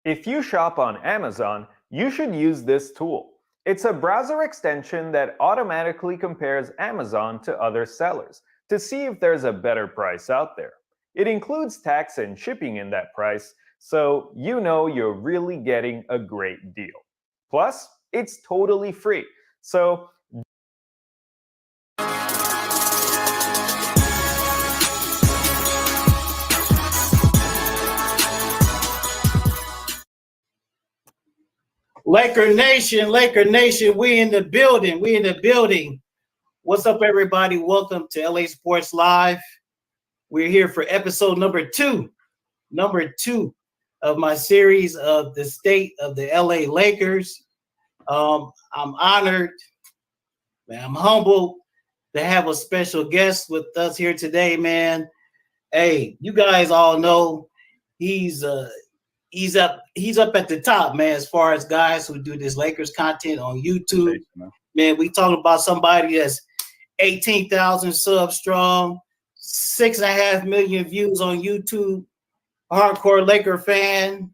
If you shop on Amazon, you should use this tool. It's a browser extension that automatically compares Amazon to other sellers to see if there's a better price out there. It includes tax and shipping in that price, so you know you're really getting a great deal. Plus, it's totally free, so Laker Nation, we in the building. We in the building. What's up, everybody? Welcome to LA Sports Live. We're here for episode number two of my series of the state of the LA Lakers. I'm honored, man. I'm humbled to have a special guest with us here today, man. Hey, you guys all know he's up at the top, man, as far as guys who do this Lakers content on YouTube. Man, we talking about somebody that's 18,000 subs strong, 6.5 million views on YouTube, hardcore Laker fan,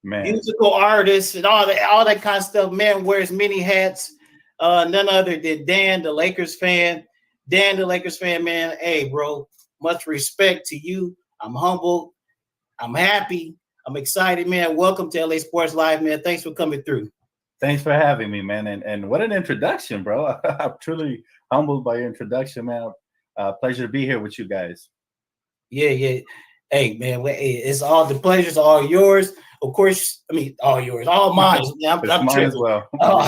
musical artist, and all that kind of stuff. Man wears many hats. None other than Dan, the Lakers fan. Dan, the Lakers fan, man. Hey, bro, much respect to you. I'm humbled. I'm happy. I'm excited, man. Welcome to LA Sports Live, man. Thanks for coming through. Thanks for having me, man. And what an introduction, bro. I'm truly humbled by your introduction, man. Pleasure to be here with you guys. Yeah. Hey, man, it's all the pleasures, all yours. Of course, I mean, all yours, all mine. I'm mine as well. All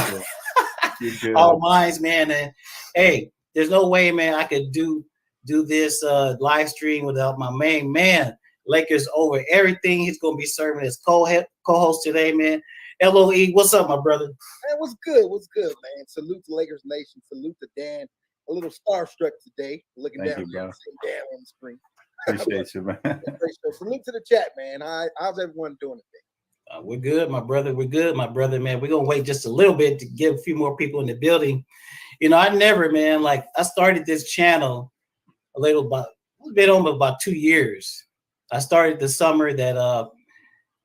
mine, man. And hey, there's no way, man, I could do this live stream without my main man. Lakers over everything. He's going to be serving as co-host today, man. LOE, what's up, my brother? Man, what's good, man? Salute to Lakers Nation. Salute to Dan. A little starstruck today. Looking down Dan on the screen. Appreciate you, man. Salute to the chat, man. How's everyone doing today? We're good, my brother. We're good, my brother, man. We're going to wait just a little bit to get a few more people in the building. You know, I started this channel about 2 years. I started the summer that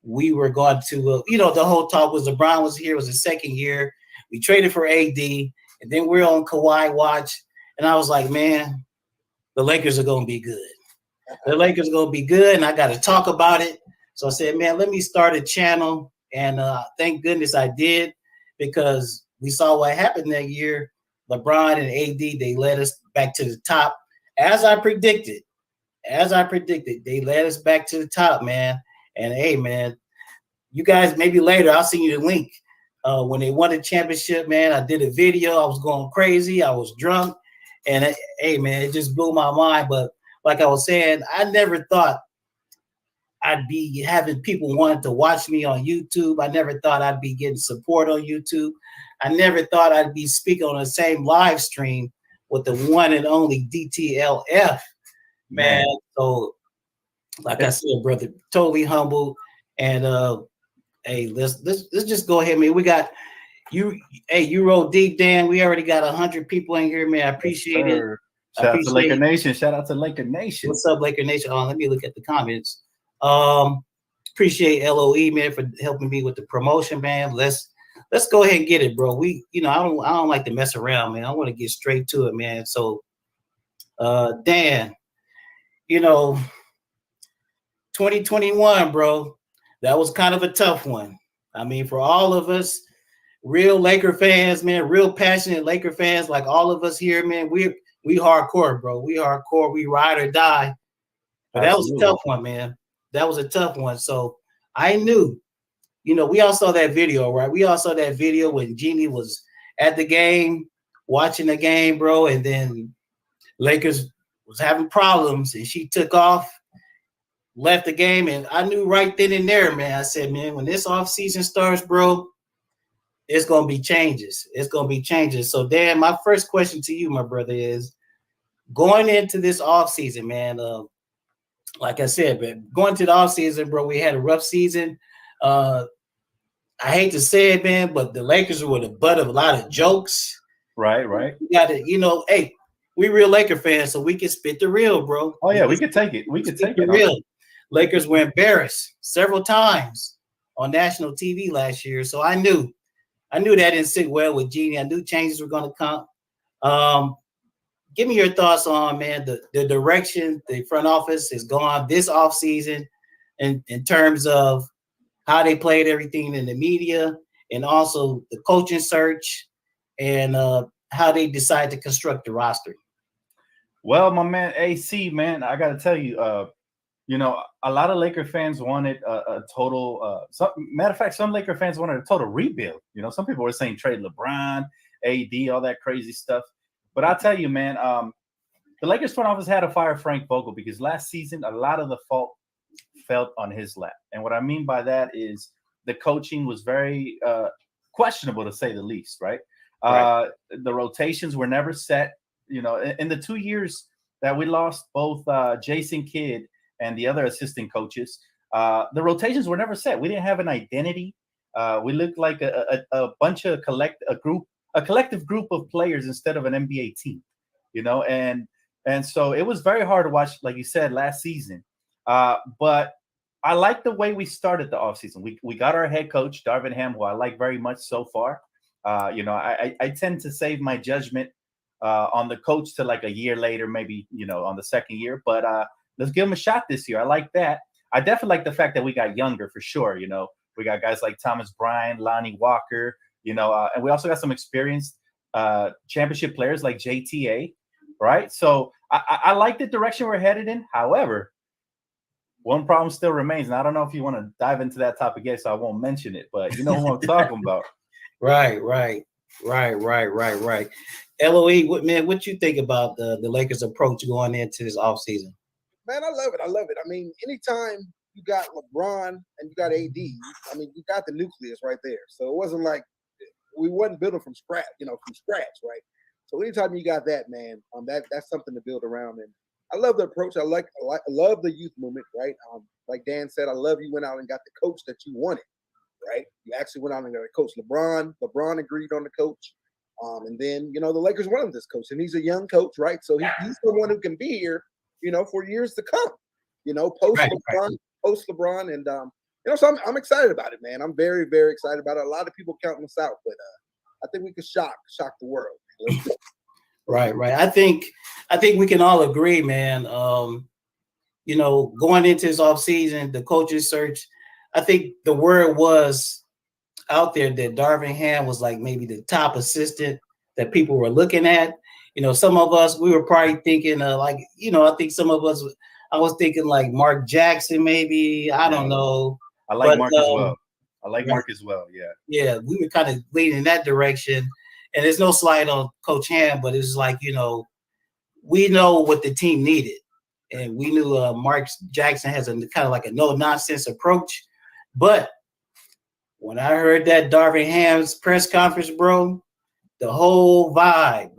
we were going to, the whole talk was LeBron was here. It was the second year. We traded for AD, and then we're on Kawhi watch. And I was like, man, the Lakers are going to be good. The Lakers are going to be good, and I got to talk about it. So I said, man, let me start a channel. And thank goodness I did, because we saw what happened that year. LeBron and AD, they led us back to the top. As I predicted, they led us back to the top, man. And hey, man, you guys, maybe later, I'll send you the link. When they won the championship, man, I did a video. I was going crazy. I was drunk. And hey, man, it just blew my mind. But like I was saying, I never thought I'd be having people wanting to watch me on YouTube. I never thought I'd be getting support on YouTube. I never thought I'd be speaking on the same live stream with the one and only DTLF, man. So, like I said, brother, totally humble. And hey, let's just go ahead, man. We got you. Hey, you roll deep, Dan. We already got 100 people in here, man. I appreciate it. Shout out to Laker Nation. Shout out to Laker Nation. What's up, Laker Nation? Let me look at the comments. Appreciate LOE, man, for helping me with the promotion, man. Let's go ahead and get it, bro. I don't like to mess around, man. I want to get straight to it, man. So, Dan, 2021, bro, that was kind of a tough one. I mean, for all of us, real Laker fans, man, real passionate Laker fans, like all of us here, man, we hardcore, bro. We hardcore. We ride or die. But that was a tough one, man. That was a tough one. So I knew, we all saw that video, right? We all saw that video when Jeannie was at the game, watching the game, bro. And then Lakers was having problems and she took off, left the game. And I knew right then and there, man, I said, man, when this offseason starts, bro, it's going to be changes. It's going to be changes. So, Dan, my first question to you, my brother, is going into this offseason, man, like I said, but going to the offseason, bro, we had a rough season. I hate to say it, man, but the Lakers were the butt of a lot of jokes. Right. We got to, hey, we real Laker fans, so we can spit the real, bro. Oh, yeah, we can take it. We can take it. Real. Lakers were embarrassed several times on national TV last year. So I knew that didn't sit well with Jeannie. I knew changes were going to come. Give me your thoughts on, man, the direction the front office has gone this offseason in terms of how they played everything in the media and also the coaching search and how they decide to construct the roster. Well, my man AC, man, I got to tell you, a lot of Laker fans wanted a total. Matter of fact, some Laker fans wanted a total rebuild. Some people were saying trade LeBron, AD, all that crazy stuff. But I'll tell you, man, the Lakers front office had to fire Frank Vogel because last season a lot of the fault felt on his lap. And what I mean by that is the coaching was very questionable, to say the least, right? The rotations were never set. In the 2 years that we lost both Jason Kidd and the other assistant coaches, the rotations were never set. We didn't have an identity. We looked like a bunch of a collective group of players instead of an NBA team, and so it was very hard to watch, like you said, last season. But I like the way we started the offseason. We got our head coach, Darvin Ham, who I like very much so far. I tend to save my judgment on the coach to like a year later, maybe, on the second year. But let's give him a shot this year. I like that. I definitely like the fact that we got younger for sure. We got guys like Thomas Bryant, Lonnie Walker, and we also got some experienced championship players like JTA, right? So I like the direction we're headed in. However, one problem still remains, and I don't know if you want to dive into that topic yet, so I won't mention it, but you know who I'm talking about. Right. LOE, what you think about the Lakers' approach going into this offseason? Man, I love it. I mean, anytime you got LeBron and you got AD, I mean, you got the nucleus right there. So it wasn't like we wasn't building from scratch, right? So anytime you got that, man, that's something to build around. And I love the approach. I love the youth movement, right? Like Dan said, I love you went out and got the coach that you wanted, right? You actually went out and got a coach. LeBron agreed on the coach. And then, the Lakers wanted this coach, and he's a young coach, right? So he's the one who can be here, for years to come, post LeBron. And, so I'm excited about it, man. I'm very, very excited about it. A lot of people counting us out, but I think we could shock the world. Right. I think we can all agree, man. Going into this offseason, the coaches search, I think the word was out there that Darvin Ham was like maybe the top assistant that people were looking at. Some of us, we were probably thinking I think some of us, I was thinking like Mark Jackson, maybe. I don't know. I like Mark as well. Mark as well. Yeah. Yeah, we were kind of leaning in that direction. And there's no slight on Coach Ham, but it's like, we know what the team needed. And we knew Mark Jackson has a kind of like a no-nonsense approach. But when I heard that Darvin Ham's press conference, bro, the whole vibe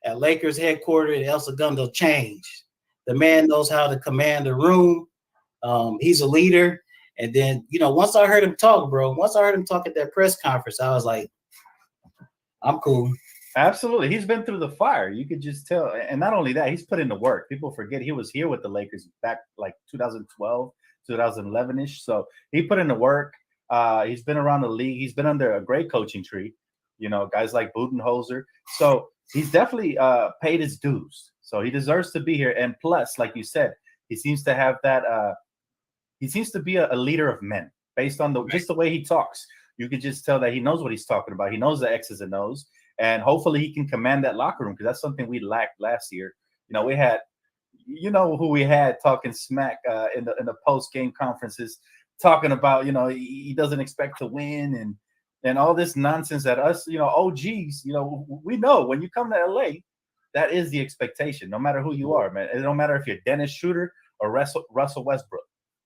at Lakers headquarters at El Segundo changed. The man knows how to command the room. He's a leader. And then, once I heard him talk at that press conference, I was like, I'm cool. Absolutely. He's been through the fire. You could just tell. And not only that, he's put in the work. People forget he was here with the Lakers back like 2012, 2011-ish. So he put in the work. He's been around the league. He's been under a great coaching tree, guys like Budenholzer. So he's definitely paid his dues. So he deserves to be here. And plus, like you said, he seems to have that he seems to be a leader of men based on just the way he talks. You could just tell that he knows what he's talking about. He knows the X's and O's, and hopefully he can command that locker room because that's something we lacked last year. We had, who we had talking smack in the post game conferences, talking about he doesn't expect to win and all this nonsense that us OGs we know when you come to LA, that is the expectation. No matter who you are, man. It don't matter if you're Dennis Schroeder or Russell Westbrook.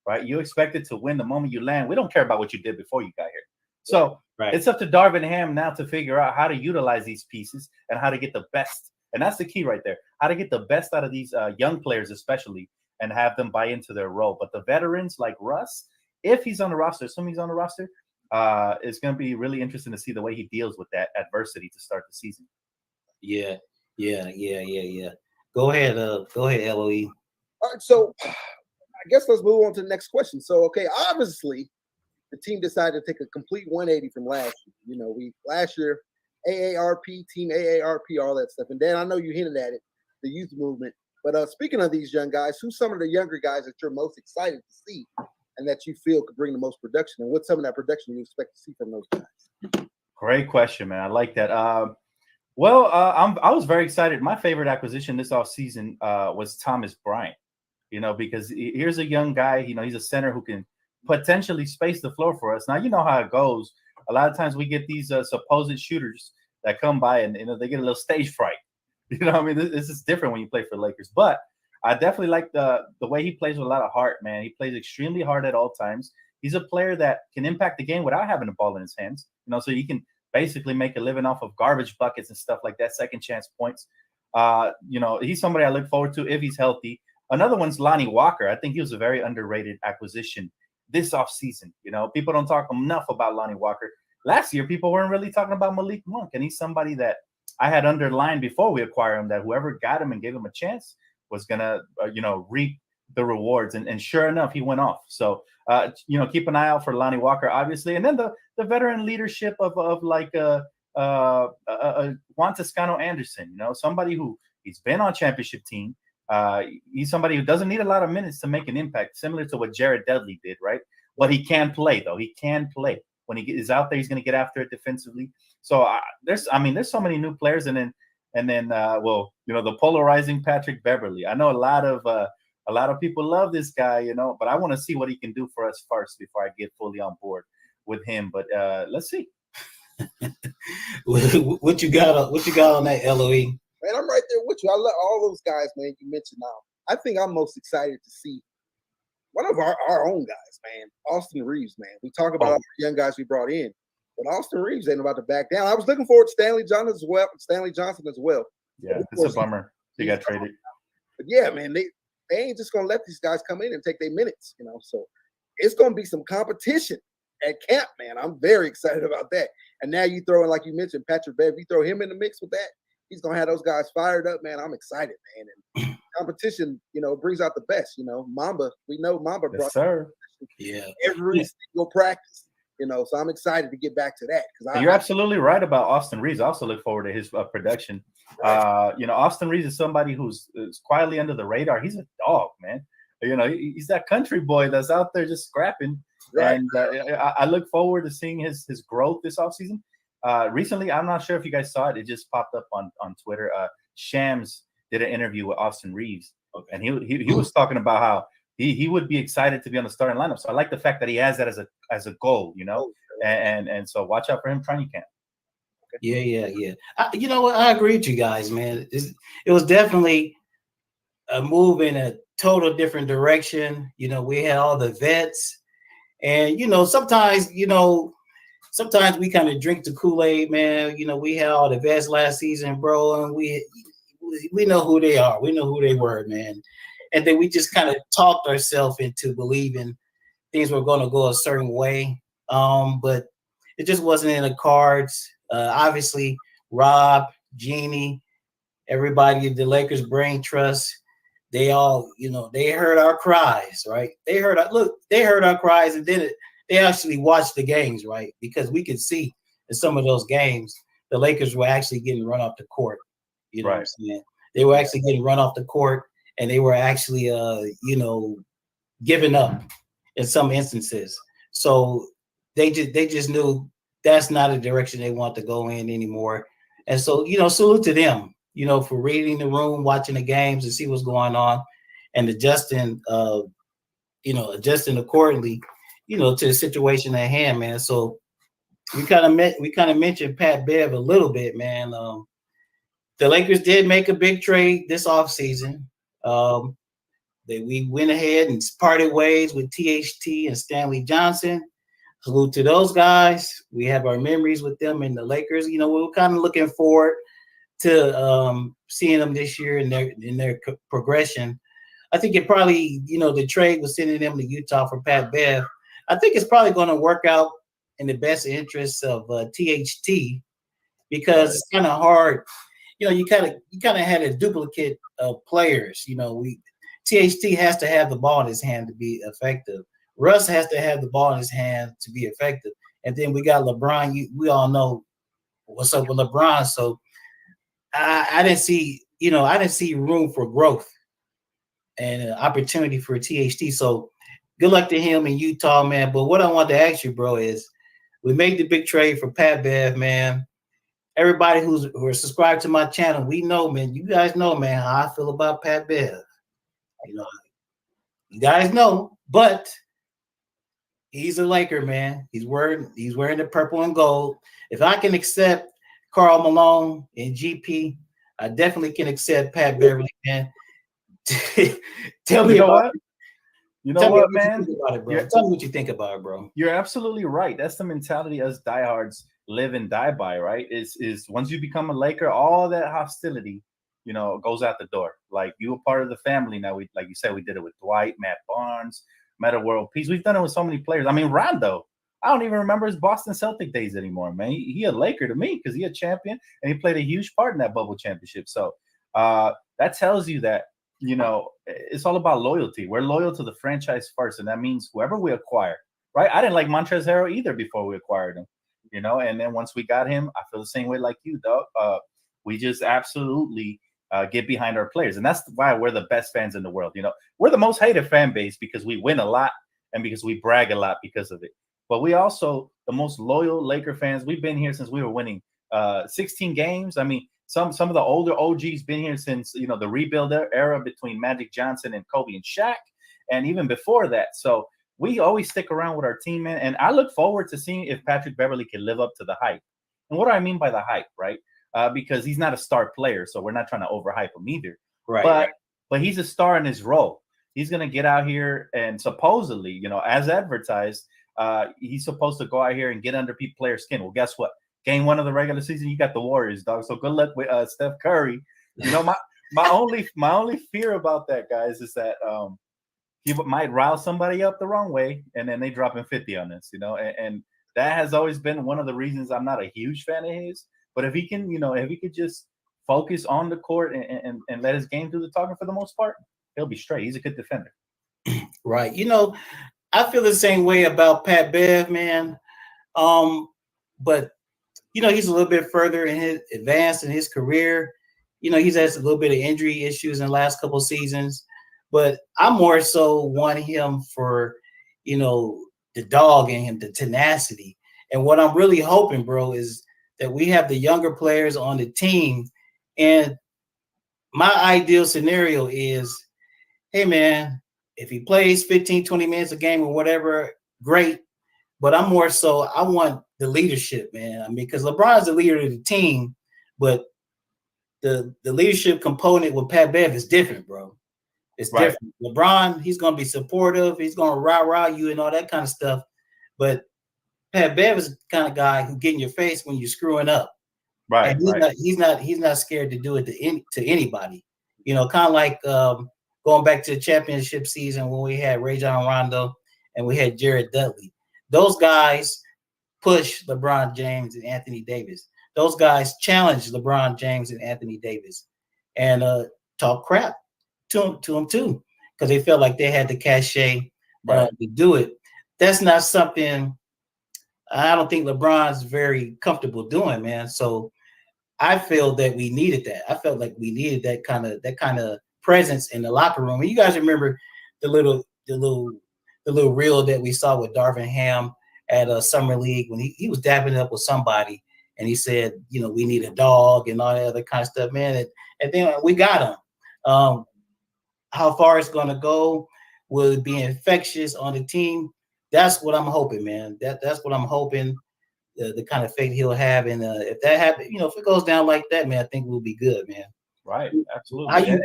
Right, you expected to win the moment you land. We don't care about what you did before you got here. So It's up to Darvin Ham now to figure out how to utilize these pieces and how to get the best. And that's the key right there. How to get the best out of these young players, especially, and have them buy into their role. But the veterans like Russ, if he's on the roster, assuming he's on the roster, it's going to be really interesting to see the way he deals with that adversity to start the season. Yeah. Go ahead, LOE. All right, so I guess let's move on to the next question. So, okay, obviously, the team decided to take a complete 180 from last year. You know, we last year, AARP, Team AARP, all that stuff. And Dan, I know you hinted at it, the youth movement. But speaking of these young guys, who's some of the younger guys that you're most excited to see and that you feel could bring the most production? And what's some of that production you expect to see from those guys? Great question, man. I like that. I was very excited. My favorite acquisition this offseason was Thomas Bryant, you know, because here's a young guy, you know, he's a center who can potentially space the floor for us. Now, you know how it goes. A lot of times we get these supposed shooters that come by and, you know, they get a little stage fright. You know what I mean? This is different when you play for the Lakers. But I definitely like the way he plays with a lot of heart, man. He plays extremely hard at all times. He's a player that can impact the game without having the ball in his hands. You know, so he can basically make a living off of garbage buckets and stuff like that, second chance points. You know, he's somebody I look forward to if he's healthy. Another one's Lonnie Walker. I think he was a very underrated acquisition this offseason. You know, people don't talk enough about Lonnie Walker. Last year, people weren't really talking about Malik Monk, and he's somebody that I had underlined before we acquired him that whoever got him and gave him a chance was going to, you know, reap the rewards. And sure enough, he went off. So, you know, keep an eye out for Lonnie Walker, obviously. And then the veteran leadership of like Juan Toscano Anderson, you know, somebody who he's been on championship team. He's somebody who doesn't need a lot of minutes to make an impact, similar to what Jared Dudley did, right? But he can play, though. He can play. When he is out there, he's going to get after it defensively. So there's so many new players, and then well, you know, the polarizing Patrick Beverly. I know a lot of people love this guy, you know, but I want to see what he can do for us first before I get fully on board with him. But let's see. What you got on that, LOE? Man, I'm right there with you. I love all those guys, man, you mentioned now. I think I'm most excited to see one of our own guys, man, Austin Reeves, man. We talk about all the young guys we brought in, but Austin Reeves ain't about to back down. I was looking forward to Stanley Johnson as well. Yeah, it's a bummer. He got traded. But yeah, man, they ain't just gonna let these guys come in and take their minutes, you know. So it's gonna be some competition at camp, man. I'm very excited about that. And now you throw in, like you mentioned, Patrick Bev, you throw him in the mix with that, he's gonna have those guys fired up, man. I'm excited, man. And competition, you know, brings out the best. You know, Mamba, we know Mamba brought every single practice. You know, so I'm excited to get back to that. Because you're absolutely right about Austin Reeves. I also look forward to his production. Right. You know, Austin Reeves is somebody who's quietly under the radar. He's a dog, man. You know, he's that country boy that's out there just scrapping. Right. And I look forward to seeing his growth this offseason. Recently, I'm not sure if you guys saw it. It just popped up on Twitter. Shams did an interview with Austin Reeves, and he was talking about how he would be excited to be on the starting lineup. So I like the fact that he has that as a goal, you know, and so watch out for him training camp. Yeah. You know what? I agree with you guys, man. It was definitely a move in a total different direction. You know, we had all the vets, and you know, sometimes we kind of drink the Kool-Aid, man. You know, we had all the vets last season, bro, and we know who they are. We know who they were, man. And then we just kind of talked ourselves into believing things were going to go a certain way. But it just wasn't in the cards. Obviously, Rob, Jeannie, everybody, the Lakers brain trust, they all, you know, they heard our cries, right? They heard our cries, and then they actually watched the games, right? Because we could see in some of those games, the Lakers were actually getting run off the court. You know what I'm saying? They were actually getting run off the court, and they were actually, giving up in some instances. So they just knew that's not a direction they want to go in anymore. And so, you know, salute to them, you know, for reading the room, watching the games and see what's going on, and adjusting accordingly, you know, to the situation at hand, man. So we kind of mentioned Pat Bev a little bit, man. The Lakers did make a big trade this offseason. We went ahead and parted ways with THT and Stanley Johnson. Salute to those guys. We have our memories with them in the Lakers. You know, we're kind of looking forward to seeing them this year in their progression. I think it probably, you know, the trade was sending them to Utah for Pat Bev. I think it's probably going to work out in the best interests of THT, because it's kind of hard. You know, you kind of had a duplicate of players. You know, THT has to have the ball in his hand to be effective. Russ has to have the ball in his hand to be effective. And then we got LeBron. We all know what's up with LeBron. So I didn't see room for growth and opportunity for THT. So good luck to him in Utah, man. But what I want to ask you, bro, is we made the big trade for Pat Bev, man. Everybody who are subscribed to my channel, we know, man. You guys know, man, how I feel about Pat Bev. You know, you guys know, but he's a Laker, man. He's wearing the purple and gold. If I can accept Karl Malone and GP, I definitely can accept Pat Beverly, man. Tell me about it. You know what, man? Tell me what you think about it, bro. You're absolutely right. That's the mentality us diehards live and die by, right? Is once you become a Laker, all that hostility, goes out the door. Like, you were part of the family now. Like you said, we did it with Dwight, Matt Barnes, Meta World Peace. We've done it with so many players. I mean, Rondo. I don't even remember his Boston Celtic days anymore, man. He a Laker to me because he a champion and he played a huge part in that bubble championship. So that tells you that, it's all about loyalty. We're loyal to the franchise first, and that means whoever we acquire, right? I didn't like Montrezl Harrell either before we acquired him, and then once we got him, I feel the same way like you, dog. We just absolutely get behind our players, and that's why we're the best fans in the world. We're the most hated fan base because we win a lot and because we brag a lot because of it. But we also the most loyal Laker fans. We've been here since we were winning 16 games. I mean, some of the older OGs been here since, the rebuild era between Magic Johnson and Kobe and Shaq, and even before that. So we always stick around with our team, man. And I look forward to seeing if Patrick Beverly can live up to the hype. And what do I mean by the hype, right? Because he's not a star player, so we're not trying to overhype him either. Right. But he's a star in his role. He's going to get out here and supposedly, as advertised, he's supposed to go out here and get under players' skin. Well, guess what? Game 1 of the regular season, you got the Warriors, dog. So good luck with Steph Curry. My only fear about that, guys, is that he might rile somebody up the wrong way, and then they drop him 50 on this, and that has always been one of the reasons I'm not a huge fan of his. But if he can, if he could just focus on the court and let his game do the talking for the most part, he'll be straight. He's a good defender. Right. I feel the same way about Pat Bev, man. But he's a little bit further in his advanced in his career. He's had a little bit of injury issues in the last couple of seasons, but I more so want him for, the dog in him, the tenacity. And what I'm really hoping, bro, is that we have the younger players on the team. And my ideal scenario is, hey, man, if he plays 15, 20 minutes a game or whatever, great. But I want the leadership, man. I mean, because LeBron's the leader of the team, but the leadership component with Pat Bev is different, bro. It's right. Different. LeBron, he's going to be supportive. He's going to rah you and all that kind of stuff. But Pat Bev is the kind of guy who get in your face when you're screwing up. Right. And he's not scared to do it to anybody. Kind of like going back to the championship season when we had Rajon Rondo and we had Jared Dudley. Those guys push LeBron James and Anthony Davis. Those guys challenge LeBron James and Anthony Davis and talk crap to them too, because they felt like they had the cachet to do it. That's not something I don't think LeBron's very comfortable doing, man. So I feel that we needed that. I felt like we needed that kind of presence in the locker room. And you guys remember the little reel that we saw with Darvin Ham at a summer league when he was dapping up with somebody and he said, we need a dog and all that other kind of stuff, man. And then we got him. How far it's going to go, will it be infectious on the team? That's what I'm hoping, man. That's what I'm hoping, the kind of fate he'll have. And if that happens, if it goes down like that, man, I think we'll be good, man. Right. Absolutely.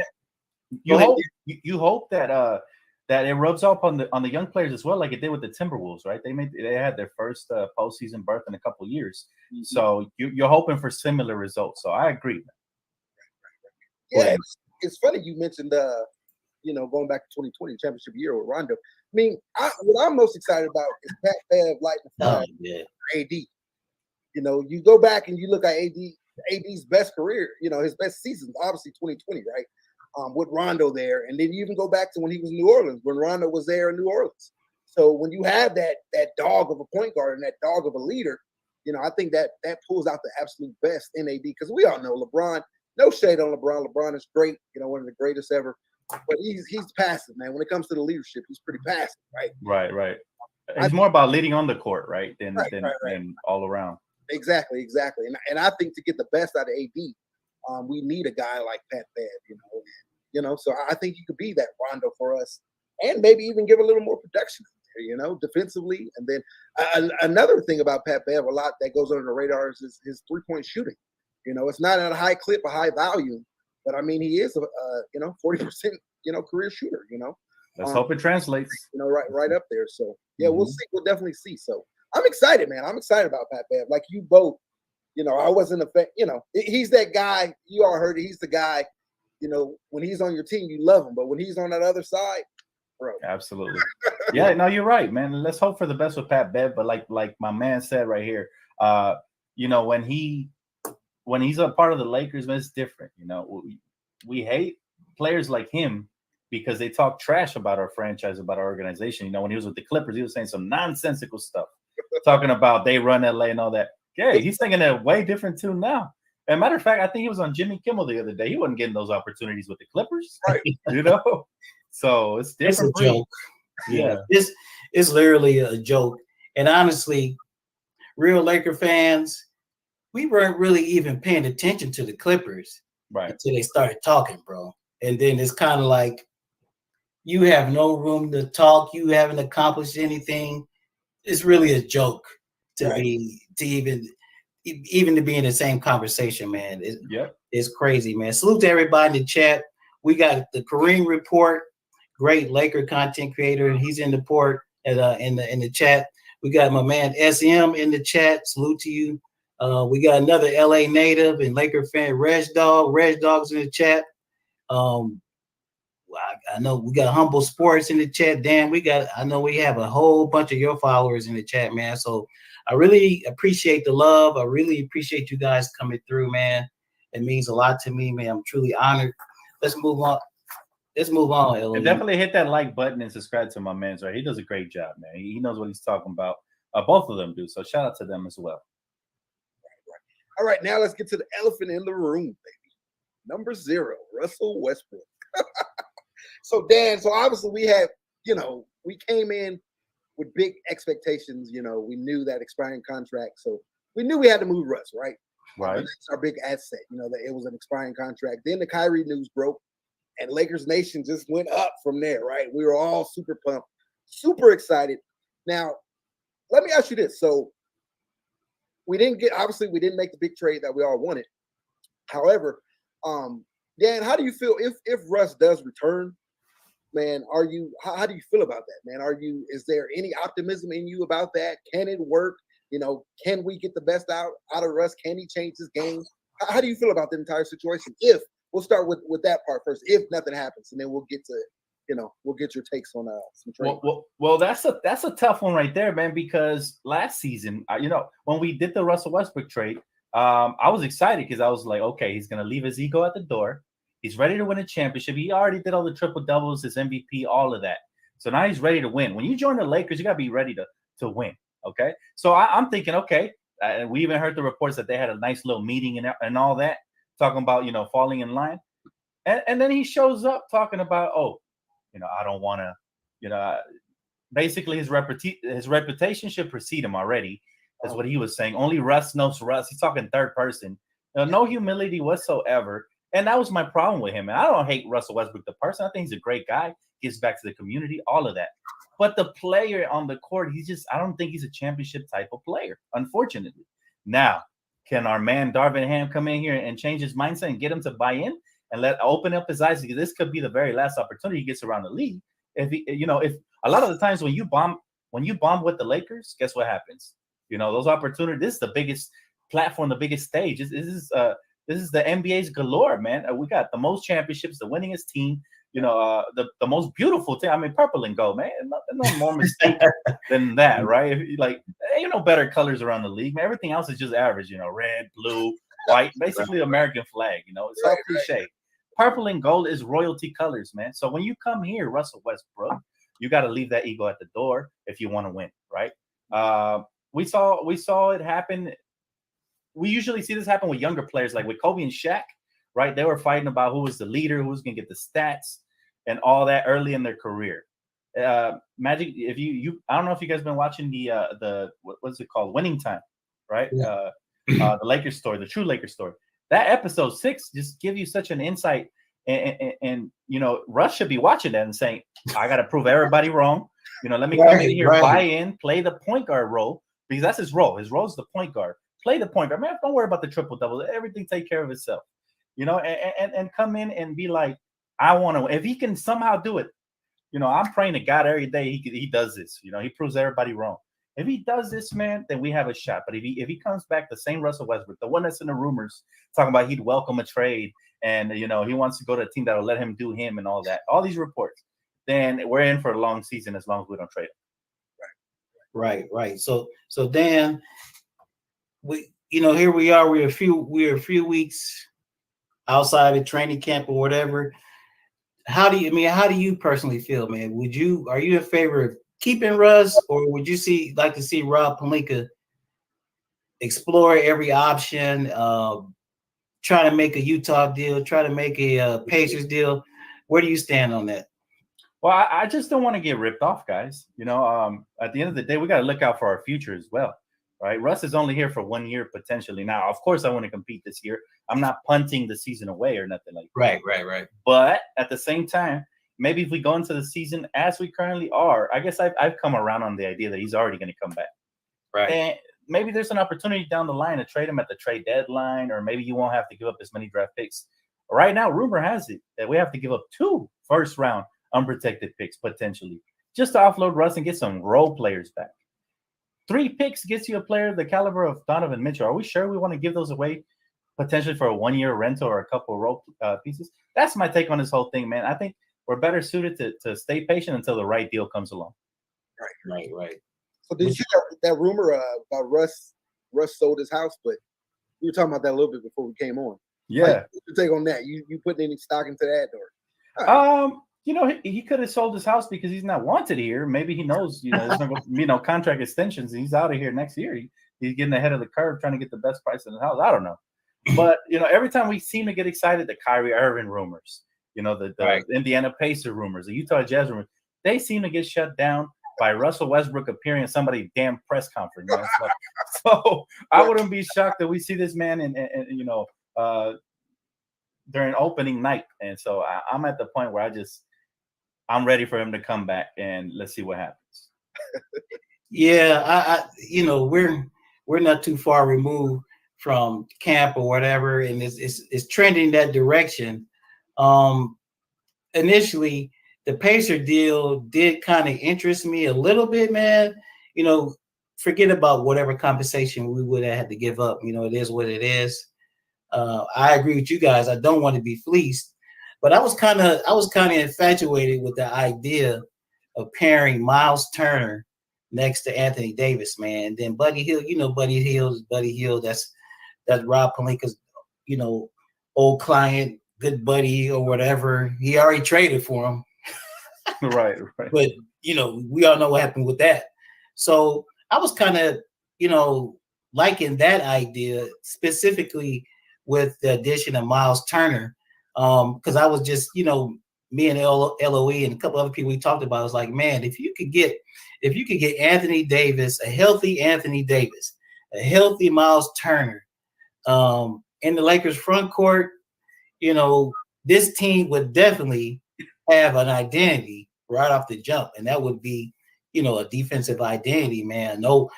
You hope that that it rubs off on the young players as well, like it did with the Timberwolves, right? They had their first postseason berth in a couple of years. Mm-hmm. So you're hoping for similar results. So I agree. Yeah, it's funny you mentioned going back to 2020 championship year with Rondo. I mean, what I'm most excited about is Pat Bev lighting the fire for AD. You go back and you look at AD's best career, his best season, obviously 2020, right? with Rondo there, and then you even go back to when he was in New Orleans, when Rondo was there in New Orleans. So when you have that dog of a point guard and that dog of a leader, I think that pulls out the absolute best in AD, because we all know LeBron. No shade on LeBron. LeBron is great, one of the greatest ever. But he's passive, man. When it comes to the leadership, he's pretty passive, right? Right. It's more about leading on the court, right, than all around. Exactly. And I think to get the best out of AD, we need a guy like Pat Bev, So I think he could be that Rondo for us, and maybe even give a little more production there, defensively. And then another thing about Pat Bev, a lot that goes under the radar, is his 3-point shooting. It's not at a high clip, a high volume, but I mean, he is a 40%, career shooter. Let's hope it translates. Right up there. So yeah, we'll see. We'll definitely see. So I'm excited, man. I'm excited about Pat Bev. Like you both, I wasn't a fan. He's that guy. You all heard it. He's the guy. When he's on your team, you love him, but when he's on that other side, bro. Absolutely. Yeah, no, you're right, man. Let's hope for the best with Pat Bev. But like my man said right here, when he's a part of the Lakers, man, it's different. We hate players like him because they talk trash about our franchise, about our organization. When he was with the Clippers, he was saying some nonsensical stuff, talking about they run LA and all that. Yeah, he's thinking a way different tune now. As a matter of fact, I think he was on Jimmy Kimmel the other day. He wasn't getting those opportunities with the Clippers, right? So it's different. It's a joke. Yeah, it's literally a joke. And honestly, real Laker fans, we weren't really even paying attention to the Clippers until they started talking, bro. And then it's kind of like you have no room to talk. You haven't accomplished anything. It's really a joke to even to be in the same conversation, man. It's crazy, man. Salute to everybody in the chat. We got the Kareem Report, great Laker content creator. He's in the port in the chat. We got my man SM in the chat. Salute to you. We got another LA native and Laker fan, Reg Dog. Reg Dog's in the chat. I know we got Humble Sports in the chat. Dan, I know we have a whole bunch of your followers in the chat, man. So I really appreciate the love. I really appreciate you guys coming through, man. It means a lot to me, man. I'm truly honored. Let's move on. LA. And definitely hit that like button and subscribe to my man. Right, he does a great job, man. He knows what he's talking about. Both of them do. So shout out to them as well. All right, now let's get to the elephant in the room, baby. Number 0, Russell Westbrook. So Dan, obviously we had, we came in with big expectations. We knew that expiring contract, so we knew we had to move Russ, right? Right. That's our big asset. That it was an expiring contract. Then the Kyrie news broke, and Lakers Nation just went up from there, right? We were all super pumped, super excited. Now, let me ask you this. So we didn't make the big trade that we all wanted. However, Dan, how do you feel if Russ does return? Man, how do you feel about that, man? Is there any optimism in you about that? Can it work? Can we get the best out of Russ? Can he change his game? How do you feel about the entire situation? We'll start with that part first, if nothing happens, and then we'll get to, we'll get your takes on some trade. Well, that's a tough one right there, man, because last season, when we did the Russell Westbrook trade, I was excited because I was like, okay, he's going to leave his ego at the door. He's ready to win a championship. He already did all the triple doubles, his MVP, all of that. So now he's ready to win. When you join the Lakers, you got to be ready to win. Okay. So I'm thinking, okay. And we even heard the reports that they had a nice little meeting and all that, talking about, falling in line. And then he shows up talking about, I don't want to, basically his reputation should precede him already. That's what he was saying. Only Russ knows Russ. He's talking third person. No humility whatsoever. And that was my problem with him. And I don't hate Russell Westbrook, the person. I think he's a great guy. Gives back to the community, all of that. But the player on the court, I don't think he's a championship type of player, unfortunately. Now, can our man Darvin Ham come in here and change his mindset and get him to buy in and open up his eyes? Because this could be the very last opportunity he gets around the league. If a lot of the times when you bomb with the Lakers, guess what happens? Those opportunities. This is the biggest platform, the biggest stage. This is the NBA's galore, man. We got the most championships, the winningest team. The most beautiful team. I mean, purple and gold, man. No more mistake than that, right? Ain't no better colors around the league, man. Everything else is just average. Red, blue, white, basically American flag. It's all cliche. Purple and gold is royalty colors, man. So when you come here, Russell Westbrook, you got to leave that ego at the door if you want to win, right? We saw it happen. We usually see this happen with younger players, like with Kobe and Shaq, right? They were fighting about who was the leader, who was going to get the stats, and all that early in their career. Magic, if you, I don't know if you guys been watching the what's it called, Winning Time, right? Yeah. The Lakers story, the true Lakers story. That episode 6 just give you such an insight, and you know, Russ should be watching that and saying, I got to prove everybody wrong. You know, let me come in here, buy in, play the point guard role, because that's his role. His role is the point guard. Play the point guard, man. Don't worry about the triple double. Everything take care of itself. You know, and come in and be like, I want to. If he can somehow do it, you know, I'm praying to God every day he does this. You know, he proves everybody wrong. If he does this, man, then we have a shot. But if he comes back the same Russell Westbrook, the one that's in the rumors talking about he'd welcome a trade and, you know, he wants to go to a team that will let him do him and all that, all these reports, then we're in for a long season as long as we don't trade him. Right. So Dan, we, you know, here we are. We're a few weeks outside of training camp or whatever. How do you personally feel, man? Are you in favor of keeping Russ, or would you like to see Rob Pelinka explore every option, try to make a Utah deal, try to make a Pacers deal? Where do you stand on that? Well, I just don't want to get ripped off, guys. You know, at the end of the day, we got to look out for our future as well, right? Russ is only here for 1 year potentially. Now, of course, I want to compete this year. I'm not punting the season away or nothing like that. Right. But at the same time, maybe if we go into the season as we currently are, I guess I've come around on the idea that he's already going to come back. Right. And maybe there's an opportunity down the line to trade him at the trade deadline, or maybe you won't have to give up as many draft picks. Right now, rumor has it that we have to give up 2 first-round unprotected picks potentially just to offload Russ and get some role players back. 3 picks gets you a player the caliber of Donovan Mitchell. Are we sure we want to give those away potentially for a 1-year rental or a couple of role pieces? That's my take on this whole thing, man. I think we're better suited to stay patient until the right deal comes along. Right. So did you see that rumor about Russ sold his house? But we were talking about that a little bit before we came on. Yeah. Like, what's your take on that? You putting any stock into that, or? You know, he could have sold his house because he's not wanted here. Maybe he knows, you know, there's no, you know, contract extensions. And he's out of here next year. He's getting ahead of the curve, trying to get the best price in the house. I don't know. But, you know, every time we seem to get excited, the Kyrie Irving rumors, you know, the Indiana Pacer rumors, the Utah Jazz rumors, they seem to get shut down by Russell Westbrook appearing in somebody's damn press conference. You know? So I wouldn't be shocked that we see this man in you know, during opening night. And so I'm at the point where I'm ready for him to come back, and let's see what happens. Yeah, I you know, we're not too far removed from camp or whatever, and it's trending that direction. Initially, the Pacer deal did kind of interest me a little bit, man. You know, forget about whatever compensation we would have had to give up. You know, it is what it is. I agree with you guys. I don't want to be fleeced. But I was kind of infatuated with the idea of pairing Miles Turner next to Anthony Davis, man. And then Buddy Hill, you know, Buddy Hill. That's Rob Pelinka's, you know, old client, good buddy or whatever. He already traded for him. Right. But you know, we all know what happened with that. So I was kind of, you know, liking that idea specifically with the addition of Miles Turner. Because I was just, you know, me and LOE and a couple other people we talked about, I was like, man, if you could get Anthony Davis, a healthy Anthony Davis, a healthy Miles Turner, in the Lakers front court, you know, this team would definitely have an identity right off the jump, and that would be, you know, a defensive identity, man. No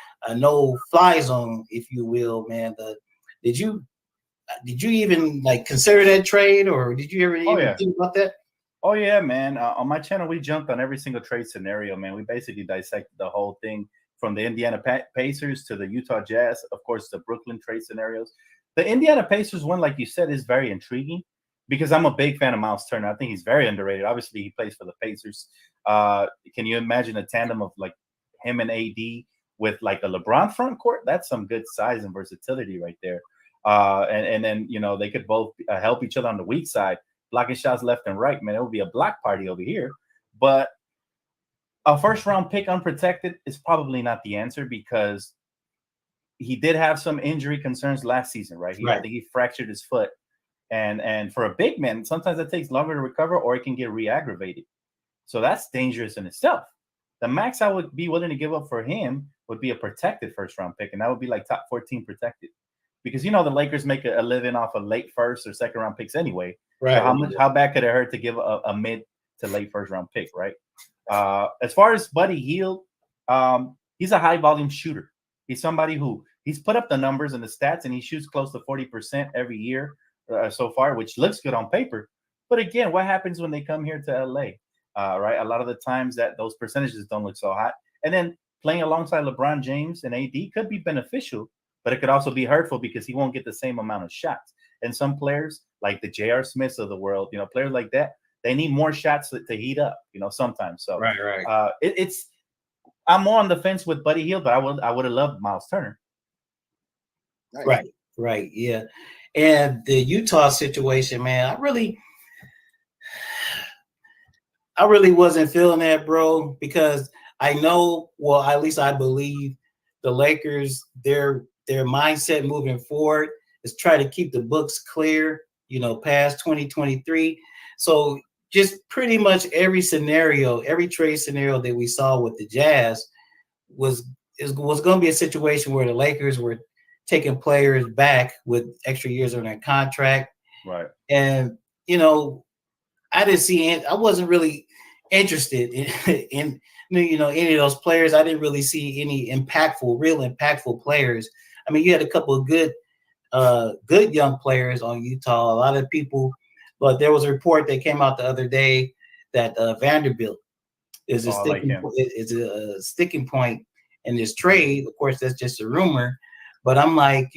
fly zone, if you will, man. Did you even like consider that trade, or did you ever think about that? Oh yeah, man. On my channel, we jumped on every single trade scenario, man. We basically dissected the whole thing from the Indiana Pacers to the Utah Jazz, of course, the Brooklyn trade scenarios. The Indiana Pacers one, like you said, is very intriguing because I'm a big fan of Miles Turner. I think he's very underrated. Obviously, he plays for the Pacers. Can you imagine a tandem of like him and AD with like a LeBron front court? That's some good size and versatility right there. And then, you know, they could both help each other on the weak side blocking shots left and right, man. It would be a block party over here. But a first round pick unprotected is probably not the answer because he did have some injury concerns last season, right? I think he fractured his foot. And for a big man, sometimes it takes longer to recover or it can get re-aggravated. So that's dangerous in itself. The max I would be willing to give up for him would be a protected first round pick, and that would be like top 14 protected. Because the Lakers make a living off of late first or second round picks anyway. Right. So how bad could it hurt to give a mid to late first round pick, right? As far as Buddy Hield, he's a high volume shooter. He's somebody who he's put up the numbers and the stats, and he shoots close to 40% every year so far, which looks good on paper. But again, what happens when they come here to LA? Right, a lot of the times that those percentages don't look so hot, and then playing alongside LeBron James and AD could be beneficial, but it could also be hurtful because he won't get the same amount of shots. And some players, like the J.R. Smiths of the world, players like that, they need more shots to heat up, sometimes. So right. I'm more on the fence with Buddy Hield, but I would have loved Miles Turner. Nice. Right, yeah. And the Utah situation, man, I really wasn't feeling that, bro, because I know, well, at least I believe the Lakers, their mindset moving forward is try to keep the books clear, past 2023. So just pretty much every trade scenario that we saw with the Jazz was going to be a situation where the Lakers were taking players back with extra years on their contract. Right. And, I wasn't really interested in any of those players. I didn't really see any real impactful players. I mean, you had a couple of good young players on Utah. A lot of people, but there was a report that came out the other day that Vanderbilt is a sticking point in this trade. Of course, that's just a rumor, but I'm like,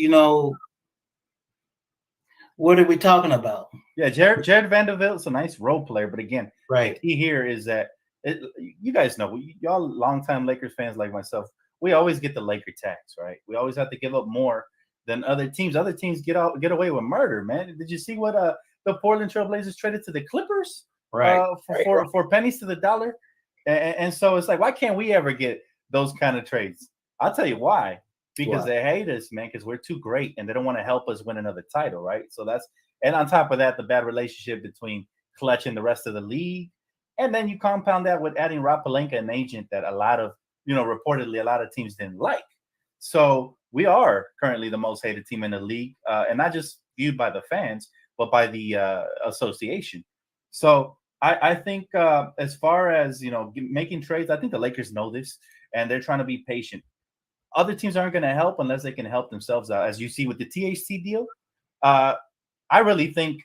what are we talking about? Yeah, Jared Vanderbilt's a nice role player, but again, right. The key here is that you guys know, y'all longtime Lakers fans like myself, we always get the Laker tax, right? We always have to give up more than other teams. Other teams get away with murder, man. Did you see what the Portland Trail Blazers traded to the Clippers? Right. For pennies to the dollar. And so it's like, why can't we ever get those kind of trades? I'll tell you why. Because they hate us, man, because we're too great and they don't want to help us win another title, right? So and on top of that, the bad relationship between Clutch and the rest of the league. And then you compound that with adding Rob Pelinka, an agent that a lot of, reportedly a lot of teams didn't like. So we are currently the most hated team in the league, and not just viewed by the fans, but by the association. So I think as far as, making trades, I think the Lakers know this, and they're trying to be patient. Other teams aren't going to help unless they can help themselves out. As you see with the THC deal, I really think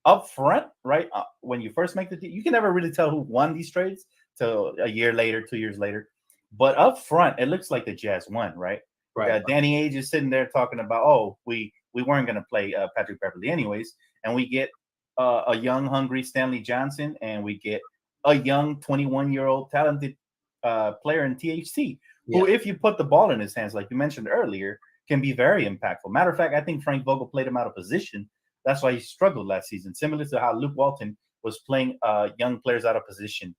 up front, right, when you first make the deal, you can never really tell who won these trades till a year later, 2 years later. But up front, it looks like the Jazz won, right? Right. Danny Ainge is sitting there talking about, we weren't going to play Patrick Beverley anyways, and we get a young, hungry Stanley Johnson, and we get a young 21-year-old talented player in THC, who, if you put the ball in his hands, like you mentioned earlier, can be very impactful. Matter of fact, I think Frank Vogel played him out of position. That's why he struggled last season, similar to how Luke Walton was playing young players out of position